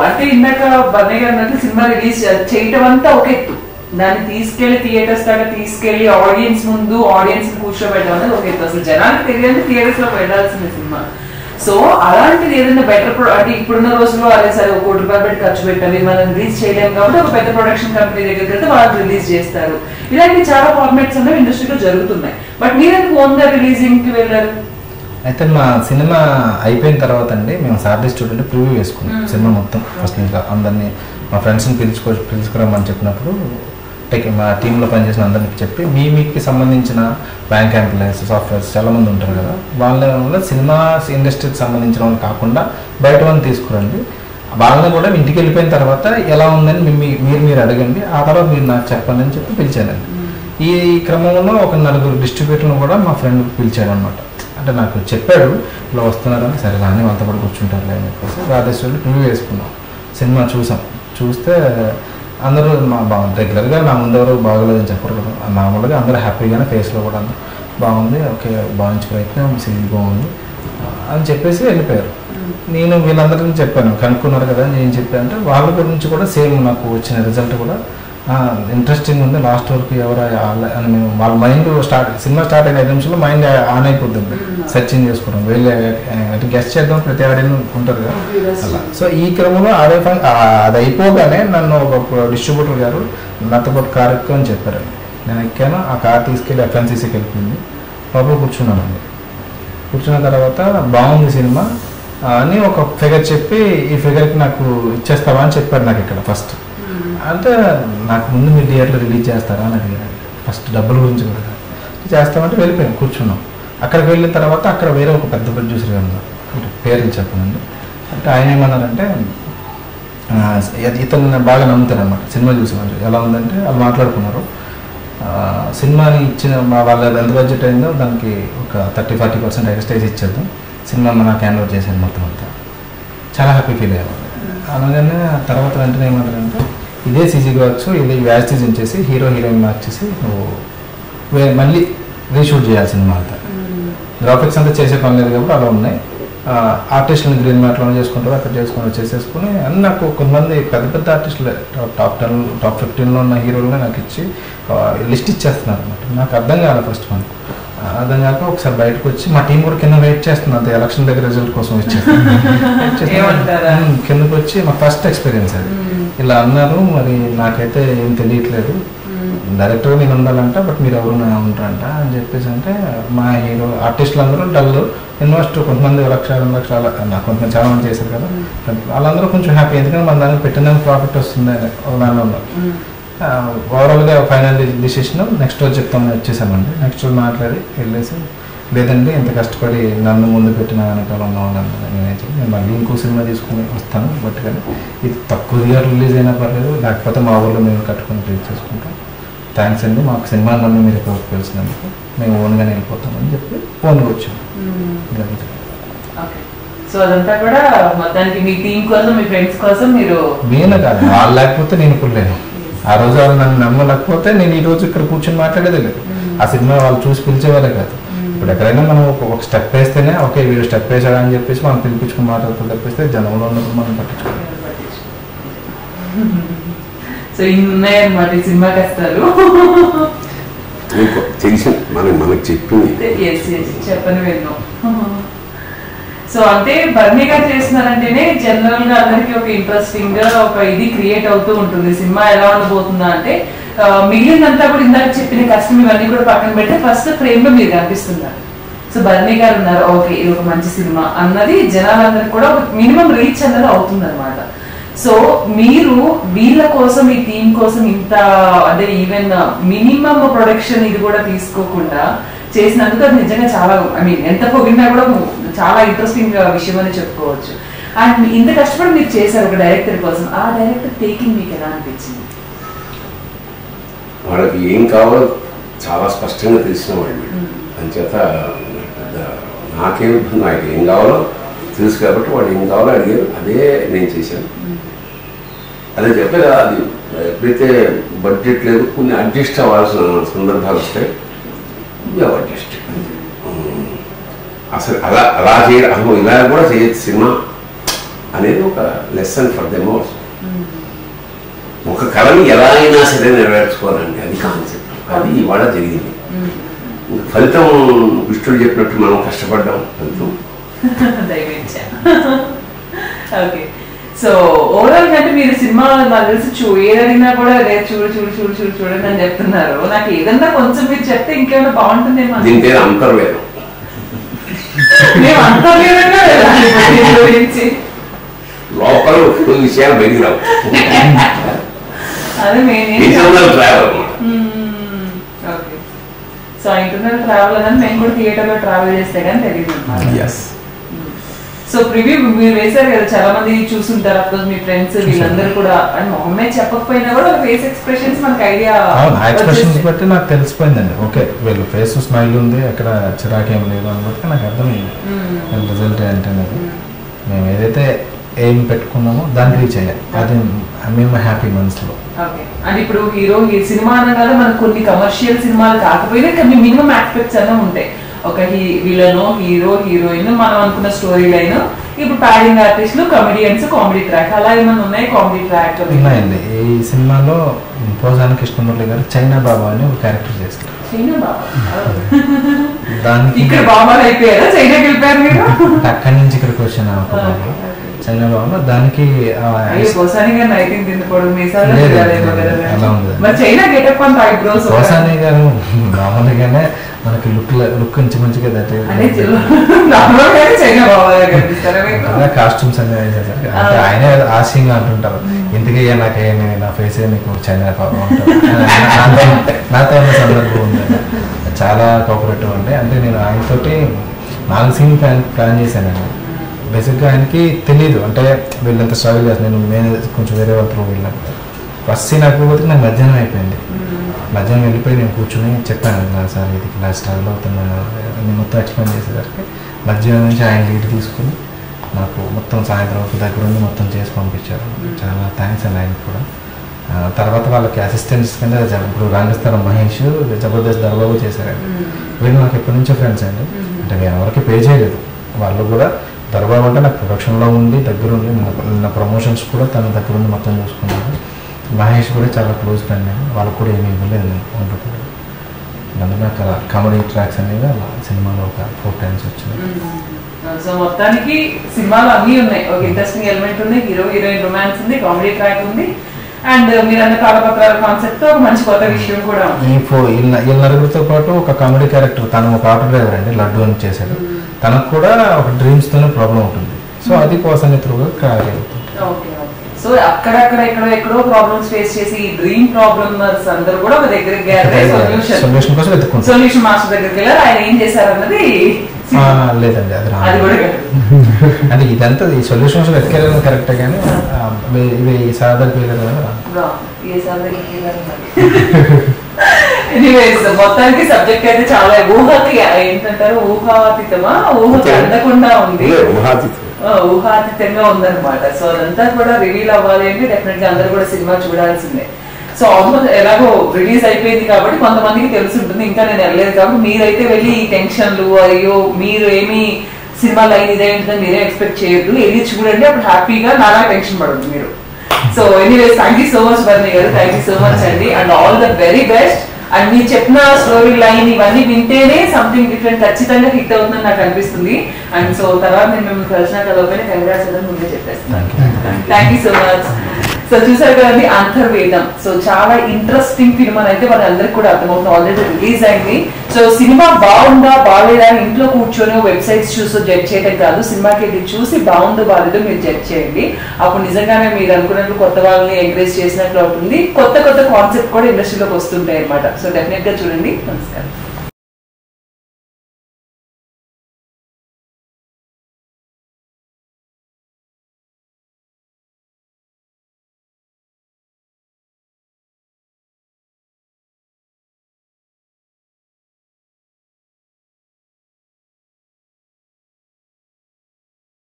అంటే ఇందాక బన్నయ్య గారు అన్నట్టు సినిమా రిలీజ్ చేయటం అంతా ఒక ఎత్తు, దాన్ని తీసుకెళ్లి థియేటర్స్ దాకా తీసుకెళ్లి ఆడియన్స్ ముందు ఆడియన్స్ కూర్చోబెట్టడం అనేది ఒక ఎత్తు. అసలు జనానికి తెలియదు థియేటర్స్ లో వెళ్ళాల్సిన సినిమా. సో అలాంటిది ఏదైనా బెటర్ అంటే ఇప్పుడున్న రోజుల్లో అదే సరే 1 కోటి రూపాయలు పెట్టి ఖర్చు పెట్టాలి, మనం రిలీజ్ చేయలేము కాబట్టి ఒక పెద్ద ప్రొడక్షన్ కంపెనీ దగ్గరికి వెళ్తే వాళ్ళు రిలీజ్ చేస్తారు. ఇలాంటి చాలా ఫార్మాట్స్ అనేవి ఇండస్ట్రీలో జరుగుతున్నాయి. బట్ మీరెందుకు ఓన్ గా రిలీజింగ్ కి వెళ్ళారు? అయితే మా సినిమా అయిపోయిన తర్వాత అండి మేము సారథి స్టూడియోలో ప్రివ్యూ వేసుకున్నాం సినిమా మొత్తం. ఫస్ట్ ఇంకా అందరినీ మా ఫ్రెండ్స్ని పిలుచుకురమ్మని చెప్పినప్పుడు మా టీంలో పనిచేసిన అందరికి చెప్పి మీకు సంబంధించిన బ్యాంక్ ఎంప్లాయీస్, సాఫ్ట్వేర్స్ చాలామంది ఉంటారు కదా, వాళ్ళ సినిమా ఇండస్ట్రీకి సంబంధించిన వాళ్ళు కాకుండా బయట వాళ్ళని తీసుకురండి, వాళ్ళని కూడా ఇంటికి వెళ్ళిపోయిన తర్వాత ఎలా ఉందని మీరు అడగండి, ఆ తర్వాత మీరు నాకు చెప్పండి అని చెప్పి పిలిచానండి. ఈ క్రమంలో ఒక 4 డిస్ట్రిబ్యూటర్లను కూడా మా ఫ్రెండ్ పిలిచాడు అనమాట. అంటే నాకు చెప్పాడు ఇలా వస్తున్నారని, సరే రాని వాళ్ళతో కూడా కూర్చుంటారులే అని చెప్పేసి రాధేశ్వరుడు ప్రివ్యూ వేసుకున్నాం. సినిమా చూస్తే అందరూ రెగ్యులర్గా నా ముందు ఎవరు బాగోలేదని చెప్పరు కదా, మామూలుగా అందరూ హ్యాపీగానే ఫేస్లో కూడా బాగుంది, ఓకే బాగుంచి ప్రయత్నం, సీన్ బాగుంది అని చెప్పేసి వెళ్ళిపోయారు. నేను వీళ్ళందరికీ చెప్పాను, కనుక్కున్నారు కదా నేను చెప్పాను అంటే వాళ్ళ గురించి కూడా సేమ్ నాకు వచ్చిన రిజల్ట్ కూడా ఇంట్రెస్టింగ్ ఉంది, లాస్ట్ వరకు ఎవరు అని మేము వాళ్ళ మైండ్ సినిమా స్టార్ట్ అయిన 5 నిమిషాల్లో మైండ్ ఆన్ అయిపోతుంది, సెర్చింగ్ చేసుకోవడం, వెళ్ళి గెస్ట్ చేద్దాం ప్రతి ఆడియన్ ఉంటారు కదా అలా. సో ఈ క్రమంలో అది అయిపోగానే నన్ను ఒక డిస్ట్రిబ్యూటర్ గారు నాతో పాటు కార్ ఎక్కువ అని చెప్పారండి. నేను ఎక్కాను, ఆ కార్ తీసుకెళ్ళి FNCCకి వెళ్ళిపోయింది, లోపల కూర్చున్నానండి. కూర్చున్న తర్వాత బాగుంది సినిమా అని ఒక ఫిగర్ చెప్పి ఈ ఫిగర్కి నాకు ఇచ్చేస్తావా అని చెప్పారు నాకు ఇక్కడ ఫస్ట్. అంటే నాకు ముందు మీరు థియేటర్లో రిలీజ్ చేస్తారా అని అడిగాను. ఫస్ట్ డబ్బుల గురించి కూడా చేస్తామంటే వెళ్ళిపోయాను, కూర్చున్నాం. అక్కడికి వెళ్ళిన తర్వాత అక్కడ వేరే ఒక పెద్ద ప్రొడ్యూసర్ గారు ఉన్నారు, పేరు చెప్పనండి. అంటే ఆయన ఏమన్నారంటే ఇతను బాగా నమ్ముతారు అన్నమాట, సినిమా చూసి ఎలా ఉందంటే వాళ్ళు మాట్లాడుకున్నారు, సినిమాని ఇచ్చిన వాళ్ళ ఎంత బడ్జెట్ అయిందో దానికి ఒక 30-40% ఎక్స్ట్రా ఇచ్చేద్దాం, సినిమా నాకు హ్యాండ్ ఓవర్ చేశాను మొత్తం అంతా. చాలా హ్యాపీ ఫీల్ అయ్యాను. అనగానే తర్వాత వెంటనే ఏమంటారంటే ఇదే సీజీ వర్క్స్, ఇది వ్యాస్టీజ్ ఉంచేసి హీరోయిన్ మార్చేసి నువ్వు మళ్ళీ రీషూట్ చేయాలి సినిమా అంతా, గ్రాఫిక్స్ అంతా చేసే పని లేదు కాబట్టి అలా ఉన్నాయి, ఆర్టిస్టులను గ్రీన్ మ్యాట్లోనే చేసుకుంటారు, అక్కడ చేసేసుకుని అని నాకు కొంతమంది పెద్ద ఆర్టిస్టులు టాప్ 15లో ఉన్న హీరోలనే నాకు ఇచ్చి లిస్ట్ ఇచ్చేస్తున్నారు అనమాట. నాకు అర్థం కాదు ఫస్ట్ మనకు అర్థం కాక ఒకసారి బయటకు వచ్చి మా టీం కూడా కింద వెయిట్ చేస్తుంది, అంతే ఎలక్షన్ దగ్గర రిజల్ట్ కోసం కిందకు వచ్చి మా ఫస్ట్ ఎక్స్పీరియన్స్ అది. ఇలా అన్నారు, మరి నాకైతే ఏం తెలియట్లేదు, డైరెక్టర్గా నేను ఉండాలంట, బట్ మీరు ఎవరు ఉంటారంట అని చెప్పేసి అంటే మా హీరో ఆర్టిస్టులు అందరూ డల్, ఇన్వెస్ట్ కొంతమంది 1 లక్ష 2 లక్షలు నాకు కొంతమంది చాలా మంది చేశారు కదా, వాళ్ళందరూ కొంచెం హ్యాపీ, ఎందుకంటే మన దానికి పెట్టిన ప్రాఫిట్ వస్తుంది ఒక దానిలో ఉన్నారు. ఓవరాల్గా ఫైనల్ డిసిషన్ నెక్స్ట్ రోజు చెప్తామని వచ్చేసామండి. నెక్స్ట్ రోజు మాట్లాడి వెళ్ళేసి లేదండి ఇంత కష్టపడి నన్ను ముందు పెట్టిన వెనకాల ఉన్న వాళ్ళందరూ నేను మళ్ళీ ఇంకో సినిమా తీసుకుని వస్తాను, బట్ కానీ ఇది తక్కువగా రిలీజ్ అయినా పర్లేదు, లేకపోతే మా ఊళ్ళో మేము కట్టుకుని రిలీజ్ చేసుకుంటాం, థ్యాంక్స్ అండి మాకు సినిమా నన్ను మీరు ఎక్కువ తెలిసినందుకు, మేము ఓన్గానే వెళ్ళిపోతామని చెప్పి ఓన్గా వచ్చాము. సో అదంతా కూడా మొత్తానికి మీ టీం కోసం మీ ఫ్రెండ్స్ కోసం మీరు నేను కాదు, వాళ్ళు లేకపోతే నేను ఇప్పుడు లేను, ఆ రోజు వాళ్ళు నన్ను నమ్మలేకపోతే నేను ఈ రోజు ఇక్కడ కూర్చొని మాట్లాడేదే లేదు, ఆ సినిమా వాళ్ళు చూసి పిలిచేవాళ్ళే కాదు. ఇప్పుడు ఎక్కడైనా మనం ఒక స్టెప్ వేస్తేనే ఓకే వీడు స్టెప్ వేసాడా అని చెప్పేసి మనం పిలిపించుకుని మాట్లాడుతూ తప్పిస్తే జనంలో ఉన్నప్పుడు మనం పట్టించుకోవాలి. సో ఇన్నాయన్నమాట ఈ సినిమా కష్టాలు తెలిసి మనకు చెప్పింది చెప్పని విన్నాం. సో అంటే బర్నీ గారు చేస్తున్నారంటేనే జనరల్ గా అందరికి ఒక ఇంట్రెస్టింగ్ గా ఒక ఇది క్రియేట్ అవుతూ ఉంటుంది, సినిమా ఎలా ఉండబోతుందా అంటే మిగిలినంతా కూడా ఇందాక చెప్పిన కష్టం ఇవన్నీ కూడా పక్కన పెడితే ఫస్ట్ ఫ్రేమ్ లో మీరు కనిపిస్తున్నారు. సో బర్నీ గారు ఉన్నారు, ఓకే ఇది ఒక మంచి సినిమా అన్నది జనాలందరికి కూడా ఒక మినిమం రీచ్ అన్నది అవుతుంది అనమాట. సో మీరు వీళ్ళ కోసం ఈ టీం కోసం ఇంత అంటే ఈవెన్ మినిమం ప్రొడక్షన్ ఇది కూడా తీసుకోకుండా చేసినందుకు అది నిజంగా చాలా ఎంత పొగిడినా కూడా చాలా ఇంట్రెస్టింగ్ విషయం అని చెప్పుకోవచ్చు. అండ్ ఇంత కష్టపడి మీరు చేశారు ఒక డైరెక్టర్ కోసం, ఆ డైరెక్టర్ టేకింగ్ మీకు ఎలా అనిపించింది? వాళ్ళకి ఏం కావాలో చాలా స్పష్టంగా తెలిసిన వాళ్ళు, అంచేత నాకేం నాకు ఏం కావాలో తెలుసు కాబట్టి వాడు ఏం కావాలో అడిగారు, అదే నేను చేశాను. అదే చెప్పే కదా, అది ఎప్పుడైతే బడ్జెట్ లేదు కొన్ని అడ్జస్ట్ అవ్వాల్సిన సందర్భాలు వస్తాయి, అడ్జస్ట్. అసలు అలా చేయడం, అసలు ఇలా కూడా చేయొచ్చు సినిమా అనేది ఒక లెసన్ ఫర్ దెమ్ ఆల్సో. ఒక కళని ఎలా అయినా సరే నెరవేర్చుకోవాలండి, అది కాన్సెప్ట్. అది ఇవాళ జరిగింది. ఫలితం కృష్ణుడు చెప్పినట్టు మనం కష్టపడ్డాం, ఫలితం ఓకే. సో ఓవరాల్ అంటే మీరు సినిమా నాకు తెలిసి ఏదైనా కూడా చూడు చూడు చూడు చూడు చూడండి అని చెప్తున్నారు. నాకు ఏదన్నా కొంచెం మీరు చెప్తే ఇంకేమైనా బాగుంటుందేమో. దీని పేరు అంతర్వేదం. మేము అంతర్వేదంగా గురించి లోపల విషయాలు బయటికి రావు. అదే internal travel. Okay. So internal travel అని మేము కూడా థియేటర్ లో ట్రావెల్ చేస్తే కానీ తెలియదు అన్నమాట. సో ప్రివ్యూ మీరు వేశారు కదా, చాలా మంది చూస్తుంటారు, అఫ్కోర్స్ మీ ఫ్రెండ్స్ వీళ్ళందరూ కూడా. అండ్ మొహమ్మే చెప్పకపోయినా కూడా ఫేస్ ఎక్స్ప్రెషన్స్ మనకి ఐడియా, ఎక్స్ప్రెషన్స్ బట్టి నాకు తెలిసిపోయిందండి. ఓకే వీళ్ళు ఫేస్ స్మైల్ ఉంది, అక్కడ చిరాకేం లేదు అన్నట్టు నాకు అర్థమైంది. రిజల్ట్ ఏంటనేది మేము ఏదైతే ఏం పెట్టుకున్నామో దాన్ని రీచ్ అయ్యాం, అది మేము హ్యాపీ మనసులో. ఓకే. అంటే ఇప్పుడు హీరో సినిమా అనగానే మనకు కొన్ని కమర్షియల్ సినిమాలు కాకపోయినా కొన్ని మినిమం ఆస్పెక్ట్స్ అన్నీ ఉంటాయి. ఒక విలన్, హీరో, హీరోయిన్, మనం అనుకున్న స్టోరీ లైన్, ఇప్పుడు ప్యాడింగ్ ఆర్టిస్టులు, కమెడియన్స్, కామెడీ ట్రాక్, అలా ఏమన్నా ఉన్నాయి? కామెడీ ట్రాక్ ఉన్నాయండి. ఈ సినిమాలో పోసాని కృష్ణమురళి గారు చైనా బాబా అని ఒక క్యారెక్టర్ చేస్తారు. చైనా బాబా దానికి ఇక్కడ బాబాలు అయిపోయారా? చైనాకి వెళ్ళిపోయారు మీరు? అక్కడి నుంచి ఇక్కడికి వచ్చాను చైనా బాబా. దానికి పోసాని గారు నైటింగ్ తిందుకోవడం పోసాని గారు మామూలుగానే మనకి లుక్ నుంచి మంచిగా కాస్ట్యూమ్స్ అన్నీ వేసేసరికి అంటే ఆయన ఆశయంగా అంటుంటారు, ఇంటికి నాకేమి నా ఫేస్ నీకు చైనా బాబా నాతో ఉన్న సందర్భం ఉంది. చాలా కోఆపరేటివ్ ఉండే. అంటే నేను ఆయనతోటి 4 సీన్ ప్లాన్ చేశానండి. బేసిక్గా ఆయనకి తెలియదు, అంటే వీళ్ళంతా స్ట్రగుల్ చేస్తాను. నేను కొంచెం వేరే వాళ్ళతో వెళ్ళినప్పుడు ఫస్ట్ సీన్ అయిపోతే నాకు మధ్యాహ్నం అయిపోయింది. మధ్యాహ్నం వెళ్ళిపోయి నేను కూర్చొని చెప్పాను, సార్ ఇది ఇలా స్ట్రగుల్ అవుతున్నా, నేను మొత్తం ఎక్స్ప్లెయిన్ చేసేసరికి మధ్యాహ్నం నుంచి ఆయన లీడ్ తీసుకుని నాకు మొత్తం సాయంత్రం ఒక దగ్గర ఉండి మొత్తం చేసి పంపించారు. చాలా థ్యాంక్స్ అండి ఆయనకు కూడా. తర్వాత వాళ్ళకి అసిస్టెంట్స్ కింద ఇప్పుడు రంగస్థలం మహేష్, జబర్దస్త్ దర్బాబు చేశారండి. వీళ్ళు నాకు ఎప్పటి నుంచో ఫ్రెండ్స్ అండి. అంటే నేను ఎవరికి పే చేయలేదు, వాళ్ళు కూడా దర్బాబు అంటే నాకు ప్రొడక్షన్లో ఉండి దగ్గర ఉండి నా ప్రమోషన్స్ కూడా తన దగ్గర ఉండి మొత్తం చూసుకున్నాను. మహేష్ కూడా చాలా క్లోజ్ ఫ్రెండ్ అండి, వాళ్ళకు కూడా ఏమీ ఇవ్వలేదు ఉంటుంది. అందులో అక్కడ కామెడీ ట్రాక్స్ అనేవి అలా సినిమాలో ఒక 4 times వచ్చినాయి. సో మొత్తానికి సినిమాలో అన్నీ ఉన్నాయి. ఒక ఇంట్రెస్టింగ్ ఎలిమెంట్ ఉంది, హీరో హీరోయిన్ రొమాన్స్ ఉంది, కామెడీ ట్రాక్ ఉంది, అండ్ మీరు అన్న తాళపత్రాల కాన్సెప్ట్ ఒక మంచి కొత్త విషయం కూడా ఉంది. ఈ నలుగురితో పాటు ఒక కామెడీ క్యారెక్టర్, తను ఒక ఆటో డ్రైవర్ అండి, లడ్డు అని చేశాడు. తనకు కూడా ఒక డ్రీమ్స్తోనే ప్రాబ్లం ఉంటుంది. సో అది కోసం త్రూగా క్లియర్ అవుతుంది. సో అక్కడక్కడ ఎక్కడో ప్రాబ్లమ్స్ ఫేస్ చేసి ఈ డ్రీమ్ ప్రాబ్లమర్స్ అందరూ కూడా ఒక దగ్గరికి సొల్యూషన్ కోసం వెతుక్కుంటారు. సొల్యూషన్ మాస్టర్ దగ్గరికి వెళ్ళారు. ఆయన ఏం చేశారు అన్నది లేదండి, అది కూడా అంటే ఇదంతా ఈ సొల్యూషన్స్ వెతికేయాలని కరెక్టే, కానీ ఇవి సాధారణ ఎనీవేస్ మొత్తానికి సబ్జెక్ట్ అయితే చాలా ఊహకి ఏంటంటారు, ఊహాతీతమా, ఊహకి అందకుండా ఉంది, ఊహాతీతంగా ఉందన్నమాట. సో అదంతా కూడా రివీల్ అవ్వాలి అంటే డెఫినెట్ గా అందరూ కూడా సినిమా చూడాల్సిందే. సో ఆల్మోస్ట్ ఎలాగో రిలీజ్ అయిపోయింది కాబట్టి కొంతమందికి తెలుసుంటుంది, ఇంకా నేను వెళ్ళలేదు కాబట్టి మీరైతే వెళ్ళి ఈ టెన్షన్లు అయ్యో మీరు ఏమి సినిమా లైన్ ఇదేంటిదని మీరే ఎక్స్పెక్ట్ చేయొద్దు, వెళ్ళి చూడండి, అప్పుడు హ్యాపీగా నానా టెన్షన్ పడద్దు మీరు. So anyways thank you so much Barni గారు, థ్యాంక్ యూ సో మచ్ అండి, and all the very best. And మీరు చెప్పిన స్టోరీ లైన్ ఇవన్నీ వింటేనే సంథింగ్ డిఫరెంట్ ఖచ్చితంగా హిట్ అవుతుందని నాకు అనిపిస్తుంది. అండ్ సో తర్వాత నేను మిమ్మల్ని కలిసినా కలవకపోయినా కంగ్రాట్స్ అని ముందే చెప్పేస్తున్నాను. Thank you so much. So చూసారు కదండి అంతర్వేదం. సో చాలా ఇంట్రెస్టింగ్ ఫిల్మ్ అని అయితే వాళ్ళందరికీ కూడా అర్థమవుతుంది, ఆల్రెడీ రిలీజ్ అయింది. సో సినిమా బాగుందా బాగాలేదా ఇంట్లో కూర్చొని వెబ్సైట్స్ చూసి జడ్జ్ చేయడం కాదు, సినిమాకి వెళ్ళి చూసి బాగుందో బాగాలేదో మీరు జడ్జ్ చేయండి. అప్పుడు నిజంగానే మీరు అనుకున్నట్లు కొత్త వాళ్ళని ఎంకరేజ్ చేసినట్లు అవుతుంది, కొత్త కాన్సెప్ట్ కూడా ఇండస్ట్రీలోకి వస్తుంటాయి అనమాట. సో డెఫినెట్ గా చూడండి. నమస్కారం.